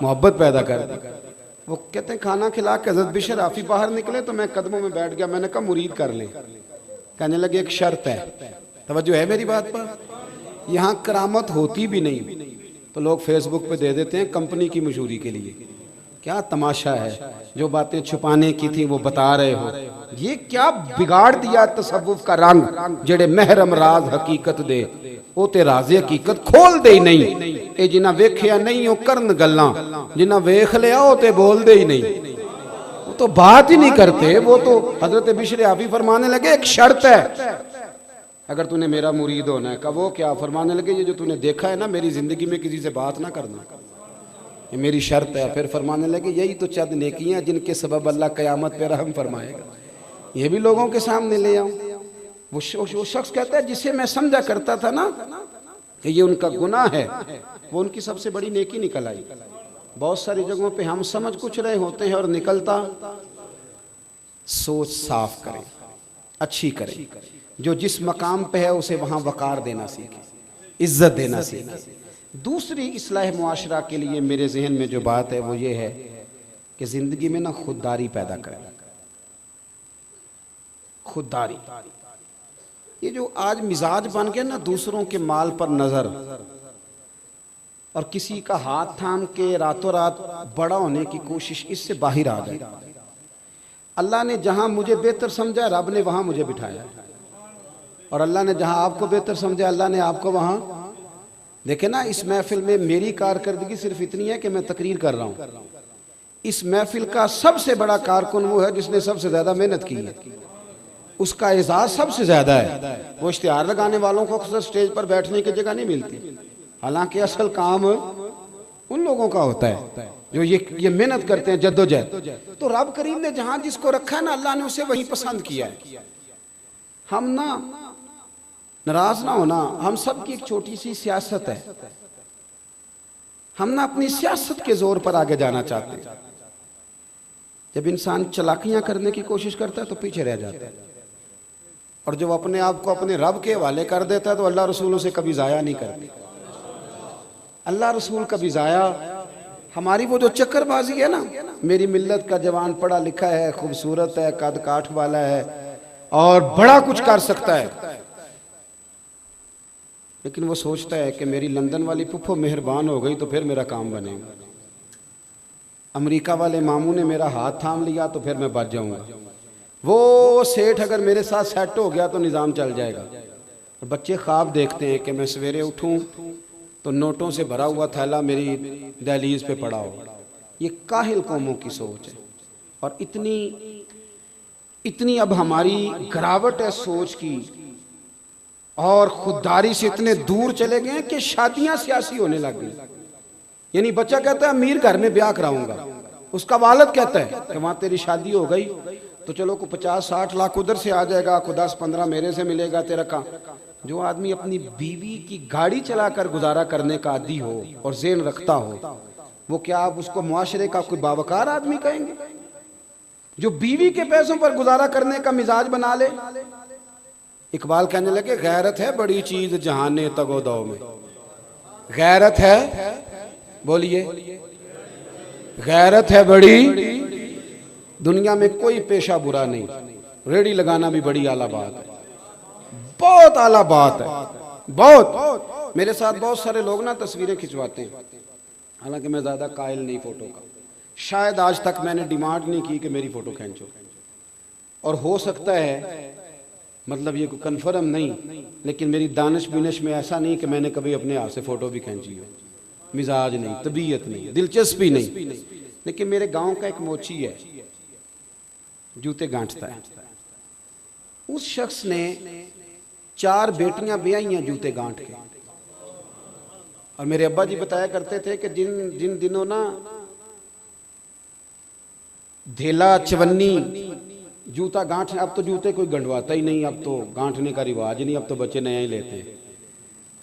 मोहब्बत पैदा कर दी। वो कहते हैं खाना खिला के हज़रत बिशर आफ़ी बाहर निकले तो मैं कदमों में बैठ गया, मैंने कहा मुरीद कर लें। कहने लगे एक शर्त है, तवज्जो है मेरी बात पर, यहाँ करामत होती भी नहीं तो लोग फेसबुक पे दे देते हैं कंपनी की मशहूरी के लिए, क्या तमाशा है, जो बातें छुपाने की थी वो बता रहे हो, ये क्या बिगाड़ दिया तसव्वुफ का रंग, जेड़े महरम राज हकीकत दे वो ते राज़े हकीकत खोल दे ही नहीं, ये जिन्ना वेख्या नहीं हो करन गल्लां, जिन्ना वेख लिया वो ते बोल दे ही नहीं, वो तो बात ही नहीं करते। वो तो हजरत बिशर आफ़ी फरमाने लगे एक शर्त है अगर तूने मेरा मुरीद होना है। कब वो क्या? फरमाने लगे ये जो तूने देखा है ना मेरी जिंदगी में किसी से बात ना करना, ये मेरी शर्त है। फिर फरमाने लगे यही तो चंद नेकियां जिनके सबब अल्लाह क़यामत पे रहम फरमाएगा, ये भी लोगों के सामने ले आऊं। वो शख्स कहता है जिसे मैं समझा करता था ना कि ये उनका गुनाह है, वो उनकी सबसे बड़ी नेकी निकल आई। बहुत सारी जगहों पे हम समझ कुछ रहे होते हैं और निकलता सोच साफ करें, अच्छी करें, जो जिस मकाम पे है उसे वहाँ वक़ार देना सीखे, इज्जत देना सीखे। दूसरी इस्लाह मुआशरा के लिए मेरे जहन में जो बात है वो ये है कि ज़िंदगी में ना खुददारी पैदा करें। खुददारी, ये जो आज मिजाज बन गया ना दूसरों के माल पर नज़र, और किसी का हाथ थाम के रातों रात बड़ा होने की कोशिश, इससे बाहर आ जाए। अल्लाह ने जहां मुझे बेहतर समझा, रब ने वहां मुझे बिठाया, और अल्लाह ने जहां आपको बेहतर समझा, अल्लाह ने आपको वहां। देखे ना, इस महफिल में मेरी कारकर्दगी सिर्फ इतनी है कि मैं तकरीर कर रहा हूं। इस महफिल का सबसे बड़ा कारकुन वो है जिसने सबसे ज्यादा मेहनत की है, उसका एजाज सबसे ज्यादा है। वो इश्तिहार लगाने वालों को अक्सर स्टेज पर बैठने की जगह नहीं मिलती, हालांकि असल काम उन लोगों का होता है जो ये मेहनत करते हैं, जद्दोजहद। तो रब करीम ने जहां जिसको रखा है ना, अल्लाह ने उसे वही पसंद किया है। हम ना नाराज ना होना, हम सब की एक छोटी सी सियासत है, हम ना अपनी सियासत के जोर पर आगे जाना चाहते हैं। जब इंसान चालाकियां करने की कोशिश करता है तो पीछे रह जाता है, और जब अपने आप को अपने रब के हवाले कर देता है तो अल्लाह रसूल उसे कभी जाया नहीं करते। अल्लाह रसूल कभी जाया, हमारी वो जो चक्करबाजी है ना, मेरी मिल्लत का जवान पढ़ा लिखा है, खूबसूरत है, कद काठ वाला है और बड़ा कुछ कर सकता है, लेकिन वो सोचता है कि मेरी लंदन वाली पुप्पो मेहरबान हो गई तो फिर मेरा काम बनेगा, अमेरिका वाले मामू ने मेरा हाथ थाम लिया तो फिर मैं बच जाऊंगा, वो सेठ अगर मेरे साथ सेट हो गया तो निज़ाम चल जाएगा। और बच्चे ख्वाब देखते हैं कि मैं सवेरे उठूं तो नोटों से भरा हुआ थैला मेरी दहलीज पे पड़ा हो। ये काहिल कौमों की सोच है, और इतनी अब हमारी गिरावट है सोच की, और खुददारी से इतने दूर चले गए कि शादियां सियासी होने लग गई। यानी बच्चा कहता है अमीर घर में ब्याह कराऊंगा, उसका वालिद कहता है कि वहां तेरी शादी हो गई तो चलो को 50-60 लाख उधर से आ जाएगा, को 10-15 मेरे से मिलेगा, तेरा काम। जो आदमी अपनी बीवी की गाड़ी चलाकर गुजारा करने का आदी हो और ज़ेन रखता हो, वो क्या आप उसको मुआशरे का कोई बावकार आदमी कहेंगे? जो बीवी के पैसों पर गुजारा करने का मिजाज बना ले। इकबाल कहने लगे गैरत है बड़ी चीज जहाने तगोदौ में, गैरत है, बोलिए, गैरत है बड़ी, दुनिया में कोई पेशा बुरा नहीं, रेडी लगाना भी बड़ी आला बात है, बहुत आला बात है, बहुत। मेरे साथ बहुत सारे लोग ना तस्वीरें खिंचवाते हैं, हालांकि मैं ज्यादा कायल नहीं फोटो का, शायद आज तक मैंने डिमांड नहीं की कि मेरी फोटो खींचो, और हो सकता है, मतलब ये कन्फर्म नहीं, लेकिन मेरी दानिश बिनिश में ऐसा नहीं कि मैंने कभी अपने हाथ से फोटो भी खींची हो, मिजाज नहीं, तबीयत नहीं, दिलचस्पी नहीं। लेकिन मेरे गांव का एक मोची है, जूते गांठता है, उस शख्स ने 4 बेटियां ब्याही हैं जूते गांठ के। और मेरे अब्बा जी बताया करते थे कि जिन दिनों ना धेला चवन्नी जूता गांठ, अब तो जूते कोई गंढवाता ही नहीं, अब तो गांठने का रिवाज नहीं, अब तो बच्चे नया ही लेते हैं।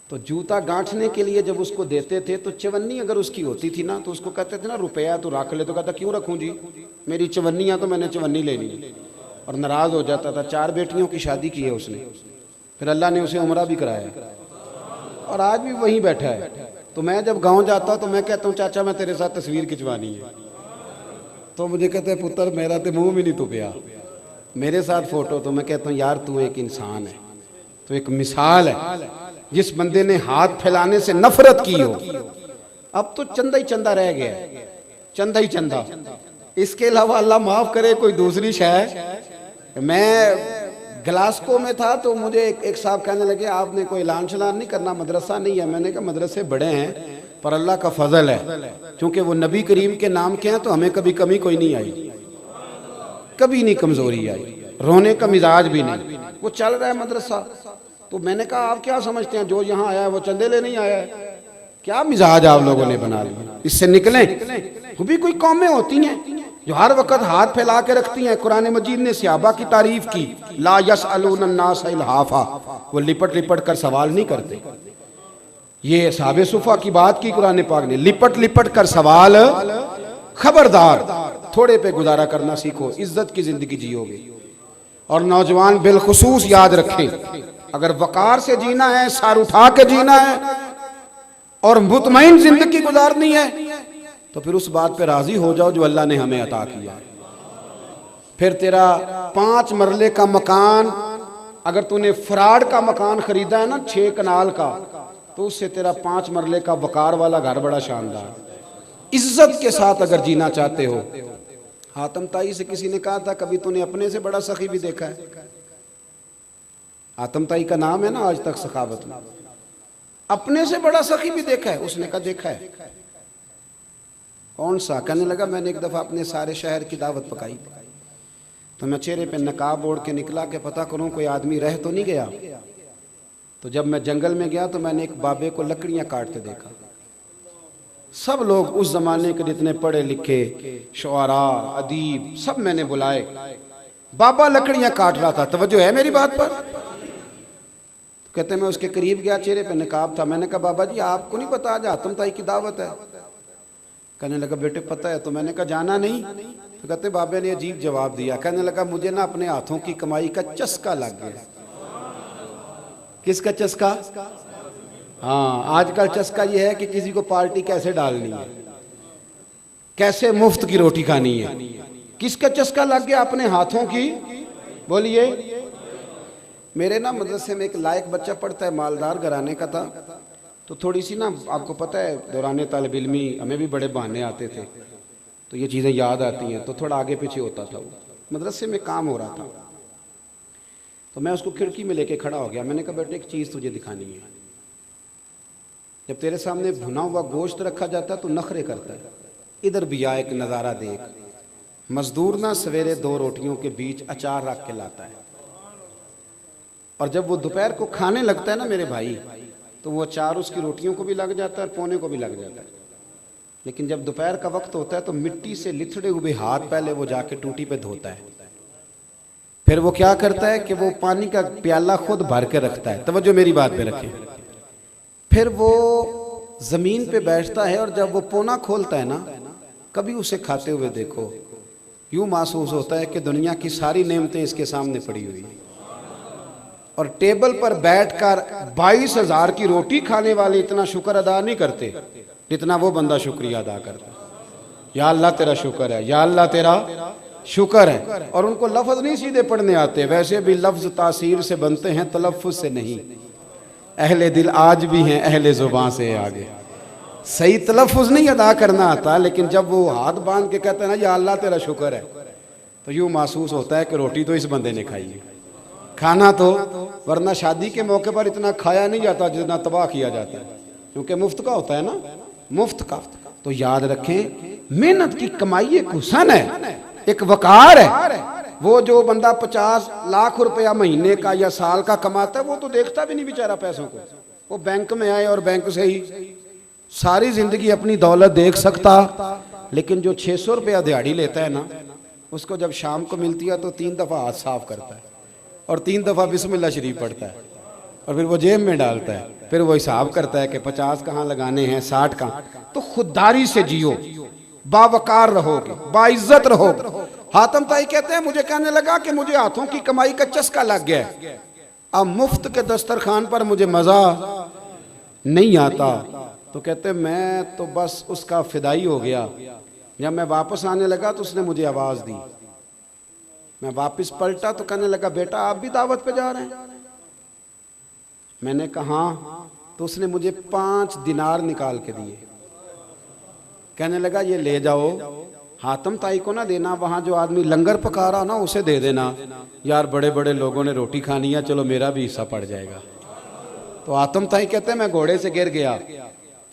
तो जूता गांठने के लिए जब उसको देते थे तो चवन्नी अगर उसकी होती थी ना, तो उसको कहते थे ना रुपया तो रख ले, तो कहता क्यों रखूं जी, मेरी चवन्नियां तो मैंने चवन्नी लेनी है, और नाराज हो जाता था। 4 बेटियों की शादी की है उसने, फिर अल्लाह ने उसे उम्रा भी कराया, और आज भी वहीं बैठा है। तो मैं जब गाँव जाता तो मैं कहता हूँ चाचा मैं तेरे साथ तस्वीर खिंचवानी है, तो मुझे कहते हैं पुत्र मेरा तो मुँह भी नहीं तुपया, मेरे साथ फोटो। तो मैं कहता हूँ यार तू एक इंसान है, तो एक मिसाल है, जिस बंदे ने हाथ फैलाने से नफरत की हो, अब तो चंदा ही चंदा रह गया, चंदा ही चंदा, इसके अलावा अल्लाह माफ करे कोई दूसरी शय। मैं ग्लासको में था तो मुझे एक साहब कहने लगे आपने कोई ऐलान शलान नहीं करना, मदरसा नहीं है। मैंने कहा मदरसे बड़े हैं पर अल्लाह का फजल है, क्योंकि वो नबी करीम के नाम के हैं तो हमें कभी कमी कोई नहीं आई, कभी नहीं कमजोरी आई, रोने का मिजाज भी नहीं, वो चल रहा है मदरसा। तो मैंने कहा आप क्या समझते हैं जो यहाँ आया है वो चंदे ले नहीं आया है, क्या मिजाज आप लोगों ने बना लिया, इससे निकलें। वो भी कोई कौमें होती हैं जो हर वक्त हाथ फैला के रखती हैं। कुरान मजीद ने सहाबा की तारीफ की, ला यसअलून अन्नास इल्हाफा, वो लिपट लिपट कर सवाल नहीं करते। ये साहबे सुफा की बात की कुरान पाक ने, लिपट लिपट कर सवाल, खबरदार थोड़े पे गुजारा करना सीखो, इज्जत की जिंदगी जियोगे। और नौजवान बिलखुसूस याद रखें, अगर वकार से जीना है, सार उठा के जीना है और मुतमईन जिंदगी गुजारनी है, तो फिर उस बात पे राजी हो जाओ जो अल्लाह ने हमें अता किया। फिर तेरा 5 मरले का मकान, अगर तूने फ्राड का मकान खरीदा है ना 6 कनाल का, तो उससे तेरा 5 मरले का वकार वाला घर बड़ा शानदार। इज्जत के साथ अगर जीना चाहते हो, हातम ताई से किसी ने कहा था कभी तूने अपने से बड़ा सखी भी देखा है? हातम ताई का नाम है ना आज तक सखावत में, अपने से बड़ा सखी भी देखा है? उसने कहा देखा है। कौन सा? कहने लगा मैंने एक दफा अपने सारे शहर की दावत पकाई, तो मैं चेहरे पे नकाब ओढ़ के निकला कि पता करूं कोई आदमी रह तो नहीं गया। तो जब मैं जंगल में गया तो मैंने एक बाबे को लकड़ियां काटते देखा। सब लोग उस जमाने के जितने पढ़े लिखे शुआरा अदीब सब मैंने बुलाए, बाबा लकड़ियां काट रहा था। तवज्जो है मेरी बात पर? तो कहते मैं उसके करीब गया, चेहरे पे नकाब था। मैंने कहा बाबा जी आपको नहीं पता आज हातम ताई की दावत है? कहने लगा बेटे पता है। तो मैंने कहा जाना नहीं? तो कहते बाबे ने अजीब जवाब दिया। कहने लगा मुझे ना अपने हाथों की कमाई का चस्का लग गया। किसका चस्का? हाँ, आजकल चस्का ये है कि किसी को पार्टी कैसे डालनी है, कैसे मुफ्त की रोटी खानी है। किसका चस्का लग गया? अपने हाथों की। बोलिए। मेरे ना मदरसे में एक लायक बच्चा पढ़ता है, मालदार घराने का था। तो थोड़ी सी ना आपको पता है दौरान तालिब इल्मी हमें भी बड़े बहाने आते थे, तो ये चीज़ें याद आती हैं, तो थोड़ा आगे पीछे होता था। वो मदरसे में काम हो रहा था, तो मैं उसको खिड़की में लेके खड़ा हो गया। मैंने कहा बेटे एक चीज़ तुझे दिखानी है। जब तेरे सामने भुना हुआ गोश्त रखा जाता है तो नखरे करता है। इधर भी आ, एक नज़ारा देख। मजदूर ना सवेरे 2 रोटियों के बीच अचार रख के लाता है, और जब वो दोपहर को खाने लगता है ना मेरे भाई, तो वो अचार उसकी रोटियों को भी लग जाता है और पौने को भी लग जाता है। लेकिन जब दोपहर का वक्त होता है तो मिट्टी से लिथड़े हुए हाथ पहले वो जाके टूटी पे धोता है। फिर वो क्या करता है कि वो पानी का प्याला खुद भर के रखता है। तवज्जो मेरी बात पे रखें। फिर वो जमीन पे बैठता है, और जब वो पोना खोलता है ना, कभी उसे खाते हुए देखो, यूं महसूस होता है कि दुनिया की सारी नेमतें इसके सामने पड़ी हुई है। और टेबल पर बैठकर 22,000 की रोटी खाने वाले इतना शुक्र अदा नहीं करते जितना वो बंदा शुक्रिया अदा करता है। या अल्लाह तेरा शुक्र है, या अल्लाह तेरा शुक्र है। और उनको लफ्ज नहीं सीधे पढ़ने आते, वैसे भी लफ्ज तासीर से बनते हैं, तलफ्फुज से नहीं। अहले दिल आज भी हैं अहले जुबान से आगे। सही तलफ्फुज नहीं अदा करना आता, लेकिन जब वो हाथ बांध के कहते हैं ना या अल्लाह तेरा शुक्र है, तो यूं महसूस होता है कि रोटी तो इस बंदे ने खाई है, खाना तो, वरना शादी के मौके पर इतना खाया नहीं जाता जितना तबाह किया जाता है, क्योंकि मुफ्त का होता है ना, मुफ्त का। तो याद रखें मेहनत की कमाई एक हुस्न है, एक वकार है। वो जो बंदा 50 लाख रुपया महीने का या साल का कमाता है वो तो देखता भी नहीं बेचारा पैसों को। वो बैंक में आए और बैंक से ही सारी जिंदगी अपनी दौलत देख सकता, लेकिन जो 600 रुपया दिहाड़ी लेता है ना, उसको जब शाम को मिलती है तो 3 दफा हाथ साफ करता है और 3 दफा बिस्मिल्लाह शरीफ पढ़ता है, और फिर वो जेब में डालता है। फिर वो हिसाब करता है कि 50 कहाँ लगाने हैं, 60 कहाँ। तो खुददारी से जियो, बावकार रहोगे, बाइज्जत रहोगे। हातम ताई कहते हैं मुझे कहने लगा कि मुझे हाथों की कमाई का चस्का लग गया है, अब मुफ्त के दस्तरखान पर मुझे मजा नहीं आता। तो कहते मैं तो बस उसका फिदाई हो गया। जब मैं वापस आने लगा तो उसने मुझे आवाज दी, मैं वापस पलटा तो कहने लगा बेटा आप भी दावत पे जा रहे हैं? मैंने कहा हाँ। तो उसने मुझे 5 दिनार निकाल के दिए। कहने लगा ये ले जाओ, हातम ताई को ना देना, वहां जो आदमी लंगर पका रहा ना उसे दे देना, यार बड़े बड़े लोगों ने रोटी खानी है, चलो मेरा भी हिस्सा पड़ जाएगा। तो हातम ताई कहते हैं मैं घोड़े से गिर गया,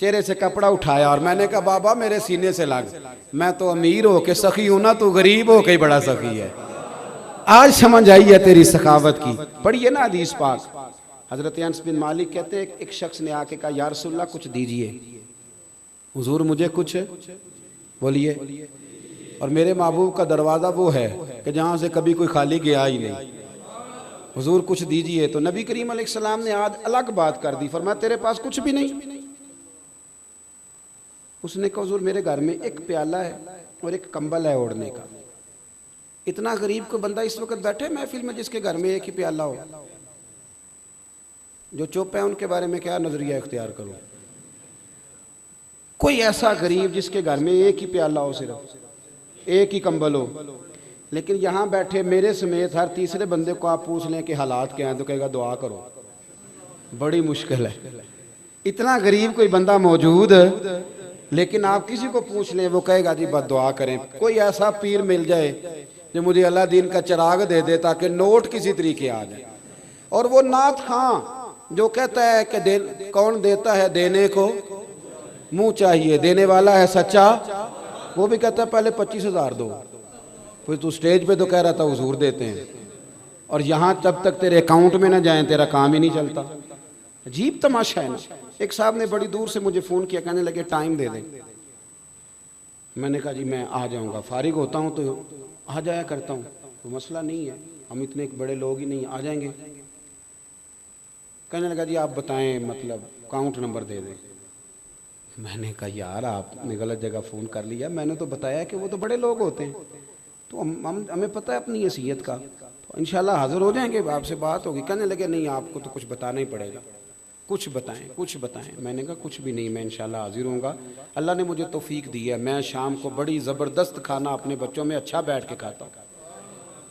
चेहरे से कपड़ा उठाया और मैंने कहा बाबा मेरे सीने से लग, मैं तो अमीर हो के सखी हूं ना, तू गरीब हो के बड़ा सखी है। आज समझ आई है तेरी सखावत की। पढ़िए ना हदीस पाक। हजरत अनस बिन मालिक कहते हैं एक शख्स ने आके कहा या रसूलल्लाह कुछ दीजिए, हुजूर मुझे कुछ बोलिए। और मेरे महबूब का दरवाज़ा वो है कि जहाँ से कभी कोई खाली गया ही नहीं, हुजूर कुछ दीजिए। तो नबी करीम अलैहिस्सलाम ने आज अलग बात कर दी, फरमाया तेरे पास कुछ भी नहीं? उसने कहा हुजूर मेरे घर में एक प्याला है और एक कंबल है ओढ़ने का। इतना गरीब को बंदा इस वक्त बैठे महफिल में जिसके घर में एक ही प्याला हो? जो चुप है उनके बारे में क्या नजरिया इख्तियार करूं? कोई ऐसा गरीब जिसके घर में एक ही प्याला हो, सिर्फ एक ही कंबल हो। लेकिन यहाँ बैठे मेरे समेत हर तीसरे बंदे को आप पूछ लें कि हालात क्या हैं तो कहेगा दुआ करो, बड़ी मुश्किल है। इतना गरीब कोई बंदा मौजूद, लेकिन आप किसी को पूछ लें वो कहेगा जी बस दुआ करें। कोई ऐसा पीर मिल जाए जो मुझे अल्लाह दीन का चिराग दे दे ताकि नोट किसी तरीके आ जाए। और वो नात खां जो कहता है कि कौन देता है देने को मुंह चाहिए, देने वाला है सच्चा, वो भी कहता है पहले 25,000 दो। फिर तू स्टेज पे तो कह रहा था हुजूर देते हैं, और यहाँ जब तक तेरे अकाउंट में ना जाए तेरा काम ही नहीं चलता। अजीब तमाशा है ना। एक साहब ने बड़ी दूर से मुझे फ़ोन किया, कहने लगे टाइम दे दें। मैंने कहा जी मैं आ जाऊँगा, फारिग होता हूँ तो आ जाया करता हूँ, तो मसला नहीं है, हम इतने बड़े लोग ही नहीं, आ जाएंगे। कहने लगा जी आप बताएं, मतलब अकाउंट नंबर दे दें। मैंने कहा यार आपने गलत जगह फ़ोन कर लिया, मैंने तो बताया कि वो तो बड़े लोग होते हैं, तो हमें पता है अपनी हैसियत का, तो इंशाल्लाह हाज़िर हो जाएंगे, आपसे बात होगी। कहने लगे नहीं आपको तो कुछ बताना ही पड़ेगा, कुछ बताएं कुछ बताएं। मैंने कहा कुछ भी नहीं, मैं इंशाल्लाह हाज़िर होऊंगा। अल्लाह ने मुझे तौफीक दी है, मैं शाम को बड़ी ज़बरदस्त खाना अपने बच्चों में अच्छा बैठ के खाता हूँ।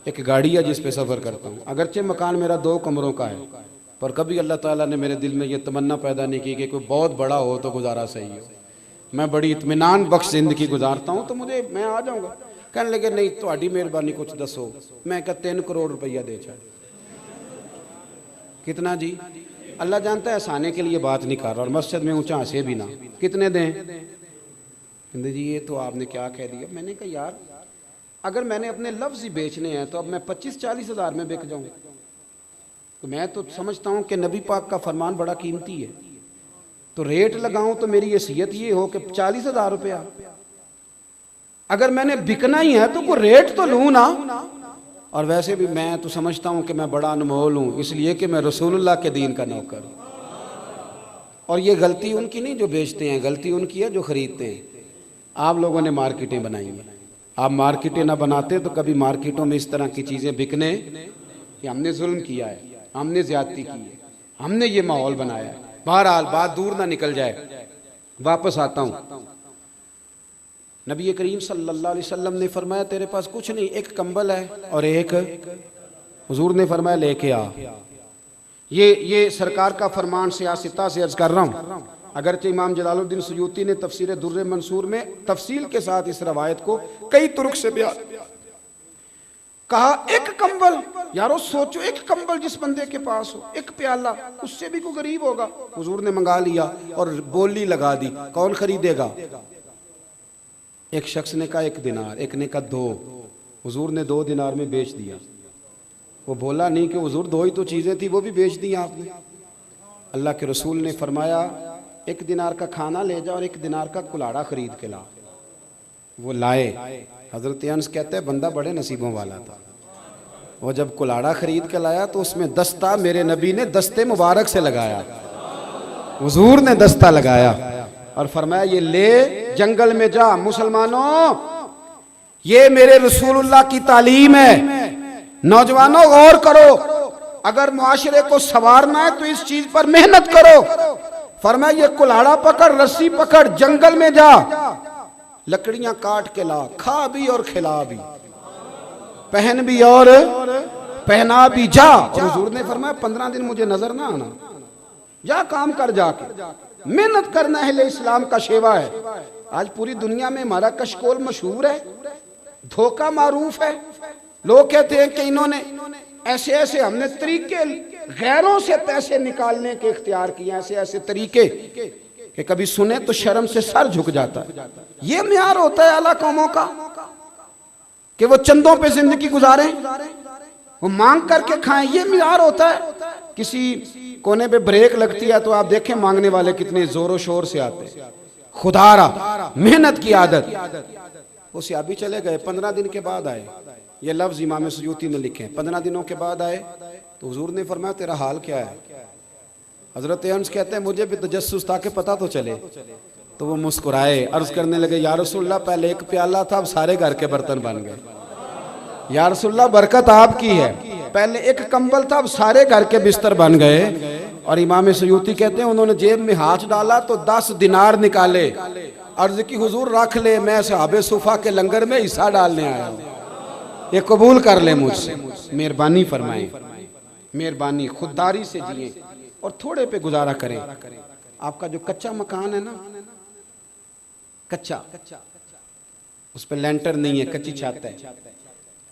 एक गाड़ी है जिस पे सफ़र करता हूँ, अगरचे मकान मेरा 2 कमरों का है, पर कभी अल्लाह ताला ने मेरे दिल में ये तमन्ना पैदा नहीं की कि कोई बहुत बड़ा हो तो गुजारा सही हो। मैं बड़ी इत्मीनान बख्श ज़िंदगी गुजारता हूँ, तो मैं आ जाऊँगा। कहने लगे नहीं थोड़ी मेहरबानी कुछ दसो। मैं क्या 3 करोड़ रुपया दे चाहे। कितना जी? अल्लाह जानता है, हंसाने के लिए बात नहीं कर रहा, और मस्जिद में ऊंचा हंसे भी ना। कितने दें? कहते जी ये तो आपने क्या कह दिया। मैंने कहा यार अगर मैंने अपने लफ्ज़ ही बेचने हैं तो अब मैं 25-40 हज़ार में बिक जाऊँ? तो मैं तो समझता हूँ कि नबी पाक का फरमान बड़ा कीमती है, तो रेट लगाऊं तो मेरी हैसियत ये हो कि 40,000 रुपया। अगर मैंने बिकना ही है तो कोई रेट तो लूँ ना। और वैसे भी मैं तो समझता हूँ कि मैं बड़ा अनमोल हूँ, इसलिए कि मैं रसूलुल्लाह के दीन का नौकर हूँ। और ये गलती उनकी नहीं जो बेचते हैं, गलती उनकी है जो ख़रीदते हैं। आप लोगों ने मार्केटें बनाई हैं, आप मार्केटें ना बनाते तो कभी मार्केटों में इस तरह की चीज़ें बिकने, कि हमने जुल्म किया है, हमने ज़्यादती की है, हमने ये माहौल बनाया है। बहरहाल बात दूर ना निकल जाए, वापस आता हूँ। नबी करीम सल्लल्लाहु अलैहि वसल्लम ने फरमाया तेरे पास कुछ नहीं, एक कंबल है और एक, हुजूर ने फरमाया लेके आ। ये सरकार का फरमान सियासता से अर्ज कर रहा हूँ। अगरचे इमाम जलालुद्दीन सुयूती ने तफसीर दुर्र मंसूर में तफसील के साथ इस रवायत को कई तुरुक से बयान कहा। एक कंबल, यारो सोचो, एक कंबल जिस बंदे के पास हो, एक प्याला, उससे भी कोई गरीब होगा। हुजूर ने मंगा लिया और बोली लगा दी, कौन खरीदेगा? एक शख्स ने कहा 1 दिनार, एक ने कहा 2। हुजूर ने 2 दिनार में बेच दिया। वो बोला नहीं कि हुजूर 2 ही तो चीज़ें थी, वो भी बेच दी आपने। अल्लाह के रसूल ने फरमाया 1 दिनार का खाना ले जा और 1 दिनार का कुल्हाड़ा खरीद के ला। वो लाए। हज़रत अनस कहते हैं बंदा बड़े नसीबों वाला था। वो जब कुल्हाड़ा खरीद के लाया तो उसमें दस्ता मेरे नबी ने दस्ते मुबारक से लगाया, हुजूर ने दस्ता लगाया और फरमाया ये ले जंगल में जा। मुसलमानों, ये मेरे रसूलुल्लाह की तालीम है। नौजवानों गौर करो, अगर मुआशरे को संवारना है तो इस चीज पर मेहनत करो। फरमाया ये कुल्हाड़ा पकड़, रस्सी पकड़, जंगल में जा, लकड़ियां काट के ला, खा भी और खिला भी, पहन भी और पहना भी, जा। और हुजूर ने फरमाया 15 दिन मुझे नजर ना आना, जा काम कर, जाके मेहनत करना है। इस्लाम का शेवा है। आज पूरी दुनिया में हमारा कशकोल मशहूर है, धोखा मारूफ है। लोग कहते हैं कि इन्होंने ऐसे ऐसे, हमने तरीके गैरों से पैसे निकालने के इख्तियार किए, ऐसे ऐसे तरीके कि कभी सुने तो शर्म से सर झुक जाता है। ये म्यार होता है आला कौमों का कि वो चंदों पे जिंदगी गुजारें, वो मांग करके खाएं, ये म्यार होता है। किसी कोने पे ब्रेक लगती है तो आप देखें मांगने वाले कितने जोरों शोर से आते हैं। खुदारा मेहनत की आदत। वो सियाबी चले गए, 15 दिन के बाद आए। ये लफ्ज इमाम सुयूती ने लिखे। 15 दिनों के बाद आए तो हुजूर ने फरमाया तेरा हाल क्या है? हजरत अनस कहते हैं मुझे भी तजस्सुस था कि पता तो चले। तो वो मुस्कुराए, अर्ज करने लगे या रसूलल्लाह पहले 1 प्याला था, अब सारे घर के बर्तन बन गए। या रसूलल्लाह बरकत आपकी है, पहले 1 कंबल था, अब सारे घर के बिस्तर बन गए। और इमाम सुयूती कहते हैं उन्होंने जेब में हाथ डाला तो 10 दिनार निकाले। अर्ज की हुजूर रख ले, मैं सहाबे सुफा के लंगर में हिस्सा डालने आया हूँ, ये कबूल कर ले मुझसे। मेहरबानी फरमाएं, मेहरबानी, खुददारी से जिए और थोड़े पे गुजारा करें। आपका जो कच्चा मकान है ना, कच्चा, उस पर लेंटर नहीं है, कच्ची छत है,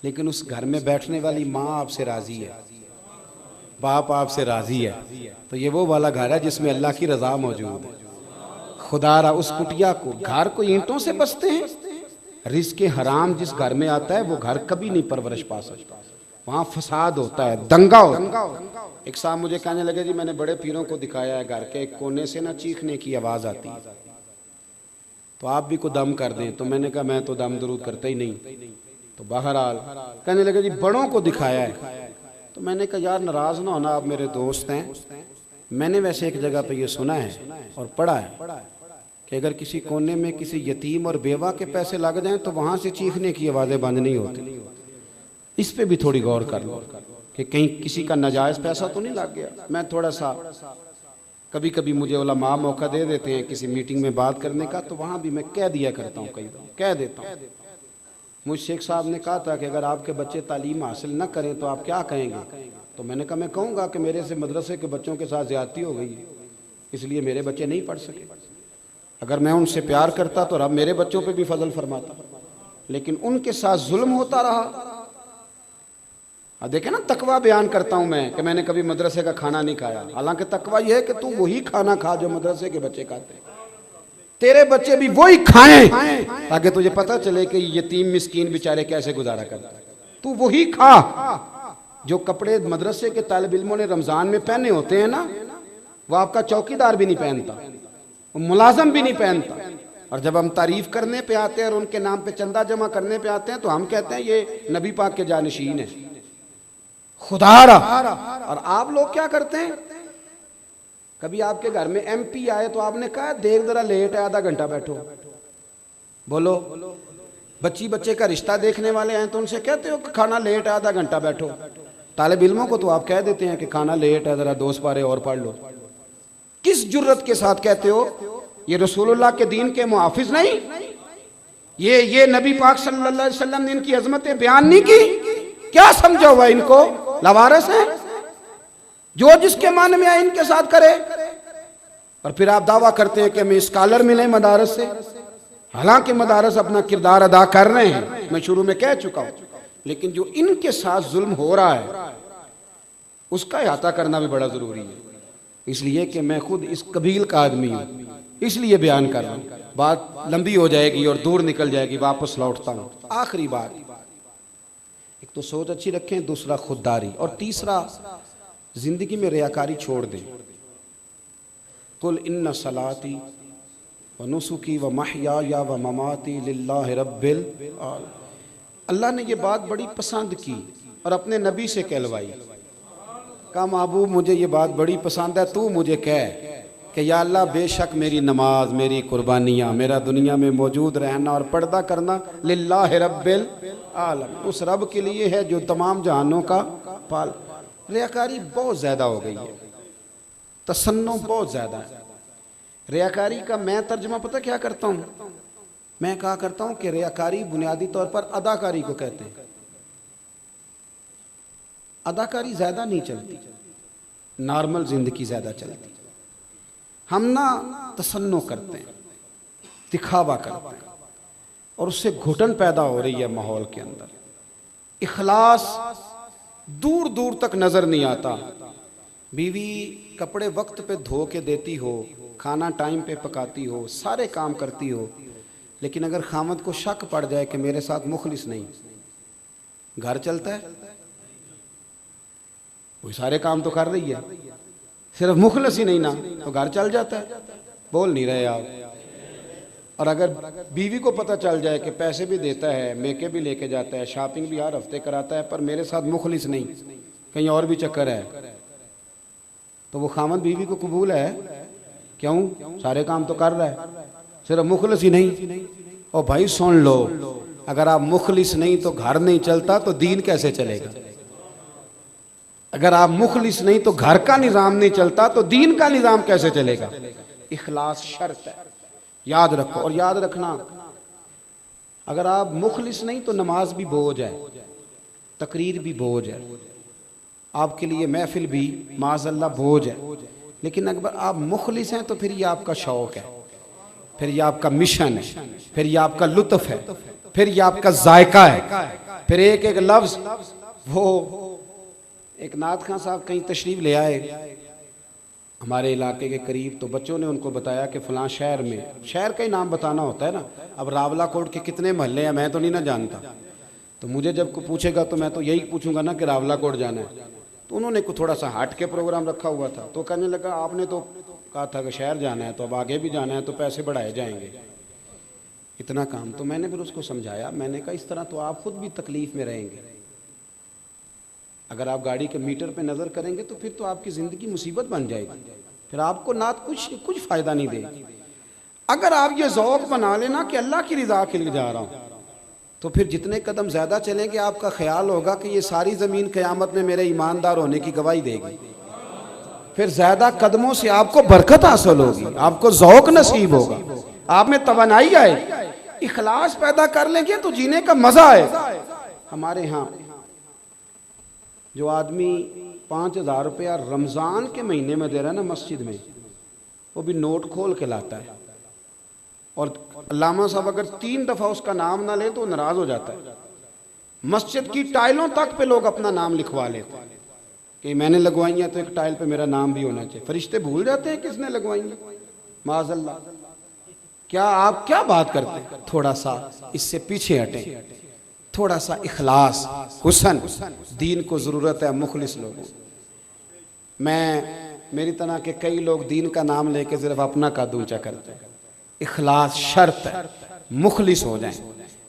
लेकिन उस घर में बैठने वाली माँ आपसे राजी है, बाप आपसे राजी है, तो ये वो वाला घर है जिसमें अल्लाह की रजा मौजूद है। खुदारा उस कुटिया को, घर को ईंटों से बसते हैं, रिज़्क़ हराम जिस घर में आता है वो घर कभी नहीं परवरिश पा सकता, वहाँ फसाद होता है, दंगा होता है। एक साहब मुझे कहने लगे जी मैंने बड़े पीरों को दिखाया है, घर के एक कोने से ना चीखने की आवाज़ आती है, तो आप भी को दम कर दें। तो मैंने कहा मैं तो दम दरूद करता ही नहीं। तो बहरहाल कहने लगे जी बड़ों को दिखाया है। तो मैंने कहा यार नाराज़ ना होना, आप मेरे दोस्त हैं, मैंने वैसे एक जगह पे ये सुना है और पढ़ा है कि अगर किसी कोने में किसी यतीम और बेवा के पैसे लग जाएं तो वहाँ से चीखने की आवाज़ें बंद नहीं होती। इस पे भी थोड़ी गौर कर लो कि कहीं किसी का नाजायज़ पैसा तो नहीं लग गया। मैं थोड़ा सा कभी कभी मुझे उलमा मौका दे देते हैं किसी मीटिंग में बात करने का, तो वहाँ भी मैं कह दिया करता हूँ, कई बार कह देता हूँ। मुझ शेख साहब ने कहा था कि अगर आपके बच्चे तालीम हासिल न करें तो आप क्या कहेंगे? तो मैंने कहा मैं कहूँगा कि मेरे से मदरसे के बच्चों के साथ ज़्यादती हो गई है, इसलिए मेरे बच्चे नहीं पढ़ सके। अगर मैं उनसे प्यार करता तो रब मेरे बच्चों पे भी फजल फरमाता, लेकिन उनके साथ जुल्म होता रहा। अब देखे ना, तकवा बयान करता हूँ मैं कि मैंने कभी मदरसे का खाना नहीं खाया, हालांकि तकवा यह है कि तू वही खाना खा जो मदरसे के बच्चे खाते हैं, तेरे बच्चे भी वही खाएं ताकि तुझे पता चले कि यतीम मिस्कीन बेचारे कैसे गुजारा करते हैं। तू वही खा जो कपड़े मदरसे के तालिब इल्मों ने रमज़ान में पहने होते हैं ना, वो आपका चौकीदार भी नहीं पहनता, वो मुलाजम भी नहीं पहनता। और जब हम तारीफ करने पे आते हैं और उनके नाम पे चंदा जमा करने पे आते हैं तो हम कहते हैं ये नबी पाक के जानशीन है, खुदारा। और आप लोग क्या करते हैं? कभी आपके घर में एमपी आए तो आपने कहा देख जरा लेट है, आधा घंटा बैठो। बोलो, बच्ची बच्चे का रिश्ता देखने वाले हैं तो उनसे कहते हो कि खाना लेट है, आधा घंटा बैठो। तालिब इल्मों को तो आप कह देते हैं कि खाना लेट है, जरा 2 पारे और पढ़ लो। किस जुर्रत के साथ कहते हो? ये रसूलुल्लाह के दीन के मुहाफिज नहीं? ये नबी पाक सल्लल्लाहु अलैहि वसल्लम ने इनकी अजमतें बयान नहीं की? क्या समझा हुआ इनको? लवारस है, जो जिसके मन में आए इनके साथ करे। और फिर आप दावा करते हैं कि हमें स्कॉलर मिले मदारस से, हालांकि मदारस अपना किरदार अदा कर रहे हैं, मैं शुरू में कह चुका हूं, लेकिन जो इनके साथ जुल्म हो रहा है उसका अहाता करना भी बड़ा जरूरी है। इसलिए कि मैं खुद इस कबील का आदमी हूं, इसलिए बयान कर रहा हूं। बात लंबी हो जाएगी और दूर निकल जाएगी, वापस लौटता हूं। आखिरी बात, एक तो सोच अच्छी रखें, दूसरा खुददारी, और तीसरा जिंदगी में रियाकारी छोड़ दें। कुल इन्ना सलाती व नुसुकी व महयाया व ममाती लिल्लाहि रब्बिल आलमीन। अल्लाह ने ये बात बड़ी पसंद की और अपने नबी से कहलवाई। कहा महबूब मुझे ये बात बड़ी पसंद है, तू मुझे कह कि या अल्लाह बेशक मेरी नमाज, मेरी कुर्बानियाँ, मेरा दुनिया में मौजूद रहना और पर्दा करना लिल्लाहि रब्बिल आलमीन, उस रब के लिए है जो तमाम जहानों का पाल। रियाकारी बहुत ज़्यादा हो गई है, तसन्नो बहुत ज़्यादा है। रियाकारी का मैं तर्जुमा पता क्या करता हूँ? मैं कहा करता हूँ कि रियाकारी बुनियादी तौर पर अदाकारी को कहते हैं। अदाकारी ज़्यादा नहीं चलती, नॉर्मल ज़िंदगी ज़्यादा चलती। हम ना तसन्नो करते हैं, दिखावा करते हैं, और उससे घुटन पैदा हो रही है माहौल के अंदर। इखलास दूर दूर तक नज़र नहीं आता। बीवी कपड़े वक्त पे धो के देती हो, खाना टाइम पे पकाती हो, सारे काम करती हो, लेकिन अगर खामद को शक पड़ जाए कि मेरे साथ मुखलिस नहीं, घर चलता है? वो सारे काम तो कर रही है, सिर्फ मुखलिस ही नहीं ना, तो घर चल जाता है। बोल नहीं रहे आप। और अगर बीवी को पता चल जाए कि पैसे भी देता है, मेके भी लेके जाता है, शॉपिंग भी हर हफ्ते कराता है, पर मेरे साथ मुखलिस नहीं, कहीं और भी चक्कर है, तो वो खामद बीवी को कबूल है? क्यों? सारे काम तो कर रहा है, सिर्फ मुखलिस ही नहीं। और भाई सुन लो, अगर आप मुखलिस नहीं तो घर नहीं चलता, तो दीन कैसे चलेगा? अगर आप मुखलिस नहीं तो घर का निज़ाम नहीं चलता, तो दीन का निज़ाम कैसे चलेगा? इखलास शर्त है, याद रखो। और याद रखना, अगर आप मुखलिस नहीं तो नमाज भी बोझ है, तकरीर भी बोझ है, आपके लिए महफिल भी माज़अल्लाह बोझ है। लेकिन अगर आप मुखलिस हैं तो फिर ये आपका शौक है, फिर ये आपका मिशन है, फिर ये आपका लुत्फ है, फिर ये आपका जायका है। फिर एक एक लफ्ज, वो एक नात खां साहब कहीं तशरीफ ले आए हमारे इलाके के करीब, तो बच्चों ने उनको बताया कि फलां शहर में, शहर का ही नाम बताना होता है ना, अब रावला कोट के कितने महल्ले हैं मैं तो नहीं ना जानता, तो मुझे जब को पूछेगा तो मैं तो यही पूछूंगा ना कि रावला कोट जाना है। तो उन्होंने कुछ थोड़ा सा हट के प्रोग्राम रखा हुआ था, तो कहने लगा आपने तो कहा था कि शहर जाना है, तो अब आगे भी जाना है तो पैसे बढ़ाए जाएंगे, इतना काम। तो मैंने फिर उसको समझाया, मैंने कहा इस तरह तो आप खुद भी तकलीफ में रहेंगे, अगर आप गाड़ी के मीटर पे नज़र करेंगे तो फिर तो आपकी ज़िंदगी मुसीबत बन जाएगी, फिर आपको ना कुछ फ़ायदा नहीं देगी। अगर आप ये ज़ौक़ बना लेना कि अल्लाह की रज़ा के लिए जा रहा हूँ, तो फिर जितने कदम ज़्यादा चलेंगे आपका ख्याल होगा कि ये सारी ज़मीन क़यामत में मेरे ईमानदार होने की गवाही देगी, फिर ज़्यादा कदमों से आपको बरकत हासिल होगी, आपको ज़ौक़ नसीब होगा, आप में तवानाई आए, इखलास पैदा कर लेंगे तो जीने का मज़ा आएगा। हमारे यहाँ जो आदमी 5,000 रुपया रमज़ान के महीने में दे रहा है ना मस्जिद में, वो भी नोट खोल के लाता है, और अल्लामा साहब अगर 3 दफ़ा उसका नाम ना ले तो नाराज़ हो जाता है। मस्जिद की टाइलों तक पे लोग अपना नाम लिखवा लेते हैं कि मैंने लगवाई है तो एक टाइल पे मेरा नाम भी होना चाहिए। फरिश्ते भूल जाते हैं किसने लगवाई है, माज़अल्लाह। क्या आप क्या बात करते हैं, थोड़ा सा इससे पीछे हटें, थोड़ा सा इखलास, हुस्न, दीन को ज़रूरत है मुखलिस लोगों। मेरी तरह के कई लोग दीन का नाम लेके सिर्फ अपना कद ऊंचा करते हैं। इखलास शर्त है, मुखलिस हो जाएं,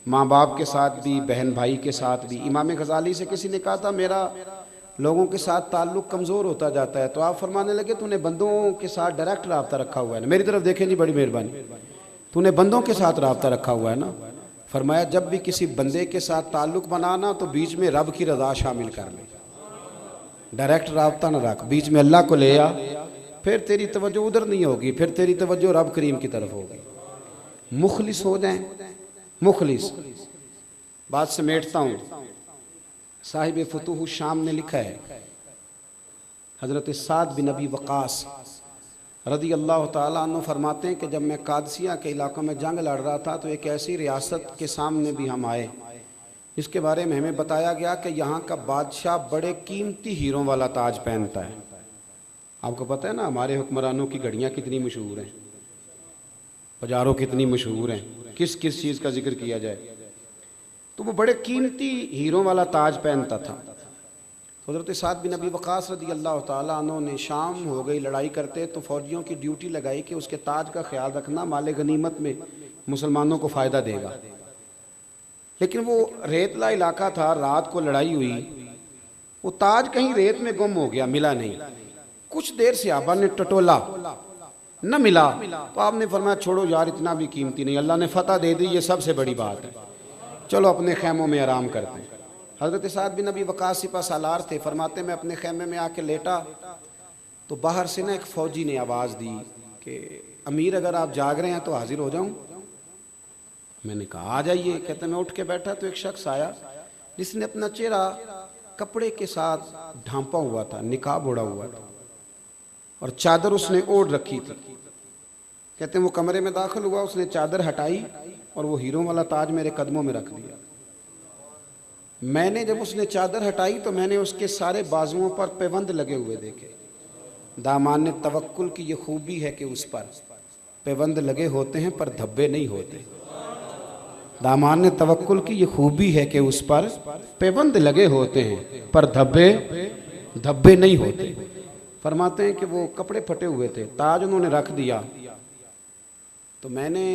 माँ बाप के साथ भी, बहन भाई के साथ भी। इमाम गज़ाली से किसी ने कहा था मेरा लोगों के साथ ताल्लुक़ कमज़ोर होता जाता है, तो आप फरमाने लगे तूने बंदों के साथ डायरेक्ट रब्ता रखा हुआ है ना, मेरी तरफ देखें जी, बड़ी मेहरबानी, तूने बंदों के साथ रब्ता रखा हुआ है ना। फरमाया जब भी किसी बंदे के साथ ताल्लुक़ बनाना तो बीच में रब की रज़ा शामिल कर ले, डायरेक्ट रब्ता ना रख, बीच में अल्लाह को ले आ, फिर तेरी तवज्जो उधर नहीं होगी, फिर तेरी तवज्जो रब करीम की तरफ होगी। मुखलिस हो जाएं, मुखलिस। बात समेटता हूँ, साहिब फुतूह शाम ने लिखा है, हज़रत साद बिन अबी वक़ास रज़ी अल्लाह ताला अन्हु फरमाते हैं कि जब मैं कादसिया के इलाकों में जंग लड़ रहा था तो एक ऐसी रियासत के सामने भी हम आए जिसके बारे में हमें बताया गया कि यहाँ का बादशाह बड़े कीमती हीरों वाला ताज पहनता है। आपको पता है ना हमारे हुक्मरानों की घड़ियाँ कितनी मशहूर हैं, बाजारों कितनी मशहूर हैं, किस किस चीज़ का जिक्र किया जाए, तो वो बड़े कीमती हीरों वाला ताज पहनता था। हज़रत साद बिन अबी वक़ास रज़ी अल्लाह ताला अन्हु ने, शाम हो गई लड़ाई करते तो फ़ौजियों की ड्यूटी लगाई कि उसके ताज का ख्याल रखना, माले गनीमत में मुसलमानों को फ़ायदा देगा। लेकिन वो रेतला इलाका था, रात को लड़ाई हुई, वो ताज कहीं रेत में गुम हो गया, मिला नहीं। कुछ देर से सहाबा ने टटोला, न मिला, तो आपने फरमाया छोड़ो यार, इतना भी कीमती नहीं, अल्लाह ने फ़तह दे दी, ये सबसे बड़ी बात है, चलो अपने खैमों में आराम करते हैं। हज़रत साद बिन अबी वक़ास सिपा सालार थे, फरमाते मैं अपने खैमे में आके लेटा तो बाहर से ना एक फ़ौजी ने आवाज़ दी कि अमीर अगर आप जाग रहे हैं तो हाजिर हो जाऊं। मैंने कहा आ जाइए। कहते मैं उठ के बैठा तो एक शख्स आया जिसने अपना चेहरा कपड़े के साथ ढांपा हुआ था, निकाब ओढ़ा हुआ था और चादर उसने ओढ़ रखी थी। कहते वो कमरे में दाखिल हुआ, उसने चादर हटाई और वो हीरों वाला ताज मेरे कदमों में रख दिया। मैंने जब उसने चादर हटाई तो मैंने उसके सारे बाजुओं पर पैबंद लगे हुए देखे। दामान ने तवक्कुल की ये खूबी है कि उस पर पैबंद लगे होते हैं पर धब्बे नहीं होते। दामान ने तवक्कुल की ये खूबी है कि उस पर पैबंद लगे होते हैं पर धब्बे नहीं होते। फरमाते हैं कि वो कपड़े फटे हुए थे, ताज उन्होंने रख दिया। तो मैंने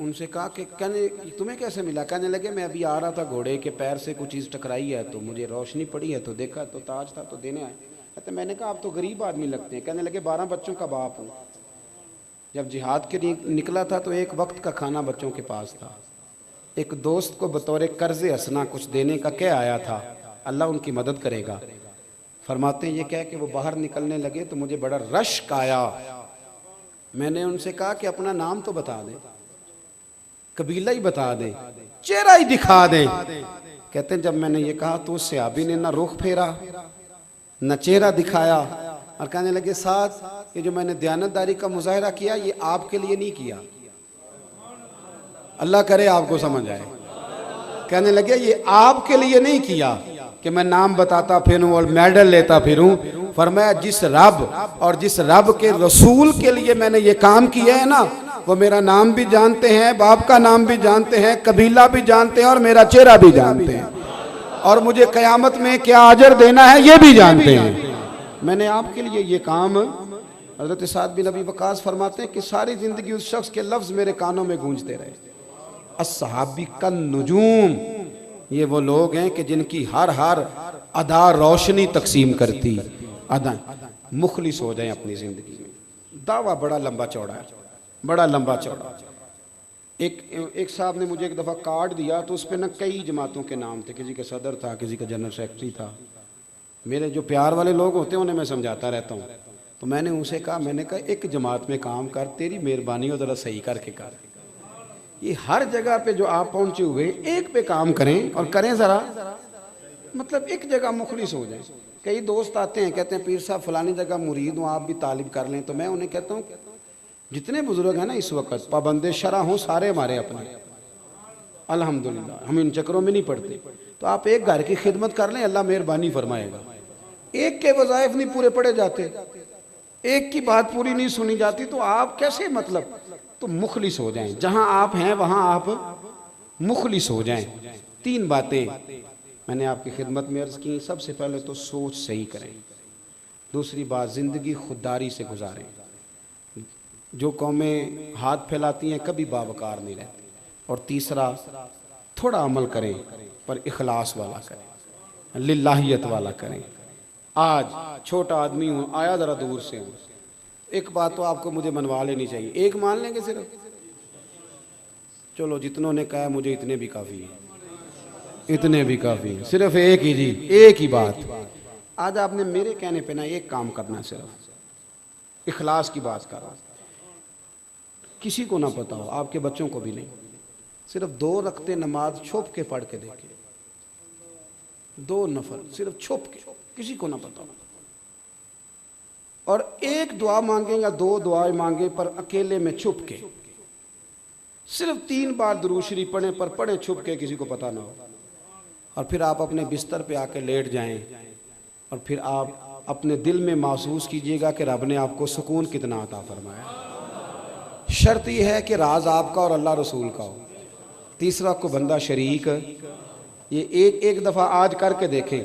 उनसे कहा कि कहने तुम्हें कैसे मिला? कहने लगे मैं अभी आ रहा था, घोड़े के पैर से कुछ चीज़ टकराई है तो मुझे रोशनी पड़ी है तो देखा तो ताज था तो देने आए। कहते मैंने कहा आप तो गरीब आदमी लगते हैं। कहने लगे 12 बच्चों का बाप हूँ। जब जिहाद के लिए निकला था तो एक वक्त का खाना बच्चों के पास था। एक दोस्त को बतौर कर्ज़ हसना कुछ देने का कह आया था, अल्लाह उनकी मदद करेगा। फरमाते हैं ये कह के वो बाहर निकलने लगे तो मुझे बड़ा रश्क आया। मैंने उनसे कहा कि अपना नाम तो बता दें, कबीला ही बता दें, चेहरा ही दिखा दें। कहते हैं जब मैंने ये कहा तो उस सहाबी ने ना रुख फेरा न चेहरा दिखाया, और कहने लगे साथ ये जो मैंने दयानतदारी का मुजाहरा किया ये आपके लिए नहीं किया, अल्लाह करे आपको समझ आए। कहने लगे ये आपके लिए नहीं किया कि मैं नाम बताता फिरूं और मेडल लेता फिरूं। फरमाया जिस रब और जिस रब के रसूल के लिए मैंने ये काम किया है ना, वो मेरा नाम भी जानते हैं, बाप का नाम भी जानते हैं, कबीला भी जानते हैं और मेरा चेहरा भी जानते हैं, और मुझे क़यामत में क्या अजर देना है ये भी जानते हैं। मैंने आपके लिए ये काम। हज़रत साद बिन अबी वक़ास फरमाते हैं कि सारी ज़िंदगी उस शख्स के लफ्ज़ मेरे कानों में गूंजते रहे। अस्सहाबी कन नुजूम, ये वो लोग हैं कि जिनकी हर अदा रोशनी तकसीम करती। अदा मुखलिस हो जाए अपनी ज़िंदगी में। दावा बड़ा लंबा चौड़ा है, बड़ा लंबा चौड़ा। एक साहब ने मुझे एक दफ़ा कार्ड दिया तो उस पर ना कई जमातों के नाम थे, किसी का सदर था, किसी का जनरल सेक्रेटरी था। मेरे जो प्यार वाले लोग होते हैं उन्हें मैं समझाता रहता हूँ, तो मैंने उनसे कहा, मैंने कहा एक जमात में काम कर, तेरी मेहरबानी हो ज़रा सही करके कर। ये हर जगह पे जो आप पहुँचे हुए एक पे काम करें और करें ज़रा, मतलब एक जगह मुखलिस हो जाए। कई दोस्त आते हैं कहते हैं पीर साहब फलानी जगह मुरीद हूँ, आप भी तालिब कर लें। तो मैं उन्हें कहता हूँ जितने बुजुर्ग हैं ना इस वक्त पाबंदे शरा हों सारे हमारे अपने, अल्हम्दुलिल्लाह हम इन चक्रों में नहीं पड़ते। तो आप एक घर की खिदमत कर लें, अल्लाह मेहरबानी फरमाएगा। एक के वज़ाइफ नहीं पूरे पड़े जाते, एक की बात पूरी नहीं सुनी जाती, तो आप कैसे, मतलब तो मुखलिस हो जाएं। जहां आप हैं वहां आप मुखलिस हो जाएं। 3 बातें मैंने आपकी खिदमत में अर्ज़ की। सबसे पहले तो सोच सही करें, दूसरी बात ज़िंदगी खुददारी से गुजारें। जो कौमें हाथ फैलाती हैं कभी बावकार नहीं रहती। और तीसरा थोड़ा अमल करें पर इखलास वाला करें, लिल्लाहियत वाला करें। आज छोटा आदमी हूँ, आया ज़रा दूर से हूँ, एक बात तो आपको मुझे मनवा लेनी चाहिए। एक मान लेंगे सिर्फ, चलो जितनों ने कहा मुझे इतने भी काफ़ी है, इतने भी काफ़ी है, सिर्फ एक ही जी, एक ही बात। आज आपने मेरे कहने पे ना एक काम करना, सिर्फ इखलास की बात कर रहा हूँ। किसी को ना पता हो, आपके बच्चों को भी नहीं, सिर्फ 2 रखते नमाज छुप के पढ़ के देखे, 2 नफल सिर्फ छुप के, किसी को ना पता हो। और एक दुआ मांगे या 2 दुआएं मांगे पर अकेले में छुप के, सिर्फ 3 बार दुरूद शरीफ पढ़े पर पढ़े छुप के, किसी को पता ना हो। और फिर आप अपने बिस्तर पे आके लेट जाएं और फिर आप अपने दिल में महसूस कीजिएगा कि रब ने आपको सुकून कितना अता फरमाया। शर्त यह है कि राज आपका और अल्लाह रसूल का हो, तीसरा को बंदा शरीक। ये एक दफ़ा आज करके देखें,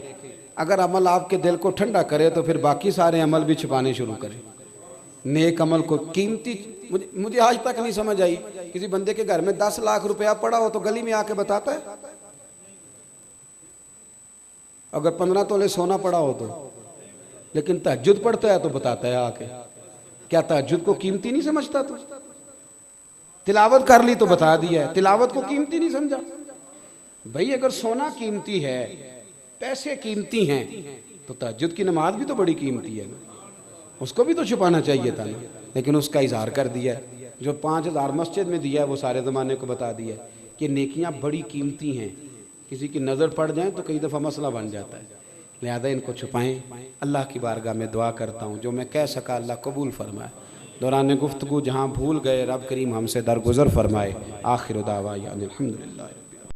अगर अमल आपके दिल को ठंडा करे तो फिर बाकी सारे अमल भी छुपाने शुरू करें। नेक अमल को कीमती, मुझे आज तक नहीं समझ आई, किसी बंदे के घर में 10 लाख रुपया पड़ा हो तो गली में आके बताता है, अगर 15 तोले सोना पड़ा हो तो, लेकिन तहज्जुद पढ़ता है तो बताता है आके। क्या तहज्जुद को कीमती नहीं समझता? तो तिलावत कर ली तो बता दिया है, तिलावत को कीमती नहीं समझा। भाई अगर सोना कीमती है, पैसे कीमती हैं, तो तहज्जुद की नमाज भी तो बड़ी कीमती है ना, उसको भी तो छुपाना चाहिए था ना, लेकिन उसका इजहार कर दिया। जो 5000 मस्जिद में दिया है वो सारे ज़माने को बता दिया कि नेकियां बड़ी कीमती हैं, किसी की नज़र पड़ जाए तो कई दफ़ा मसला बन जाता है, लिहाजा इनको छुपाएं। अल्लाह की बारगाह में दुआ करता हूँ जो मैं कह सका अल्लाह कबूल फरमाए। दौरान गुफ्तगू जहाँ भूल गए रब करीम हमसे दरगुजर फरमाए। आखिर दावा अल्हम्दुलिल्लाह।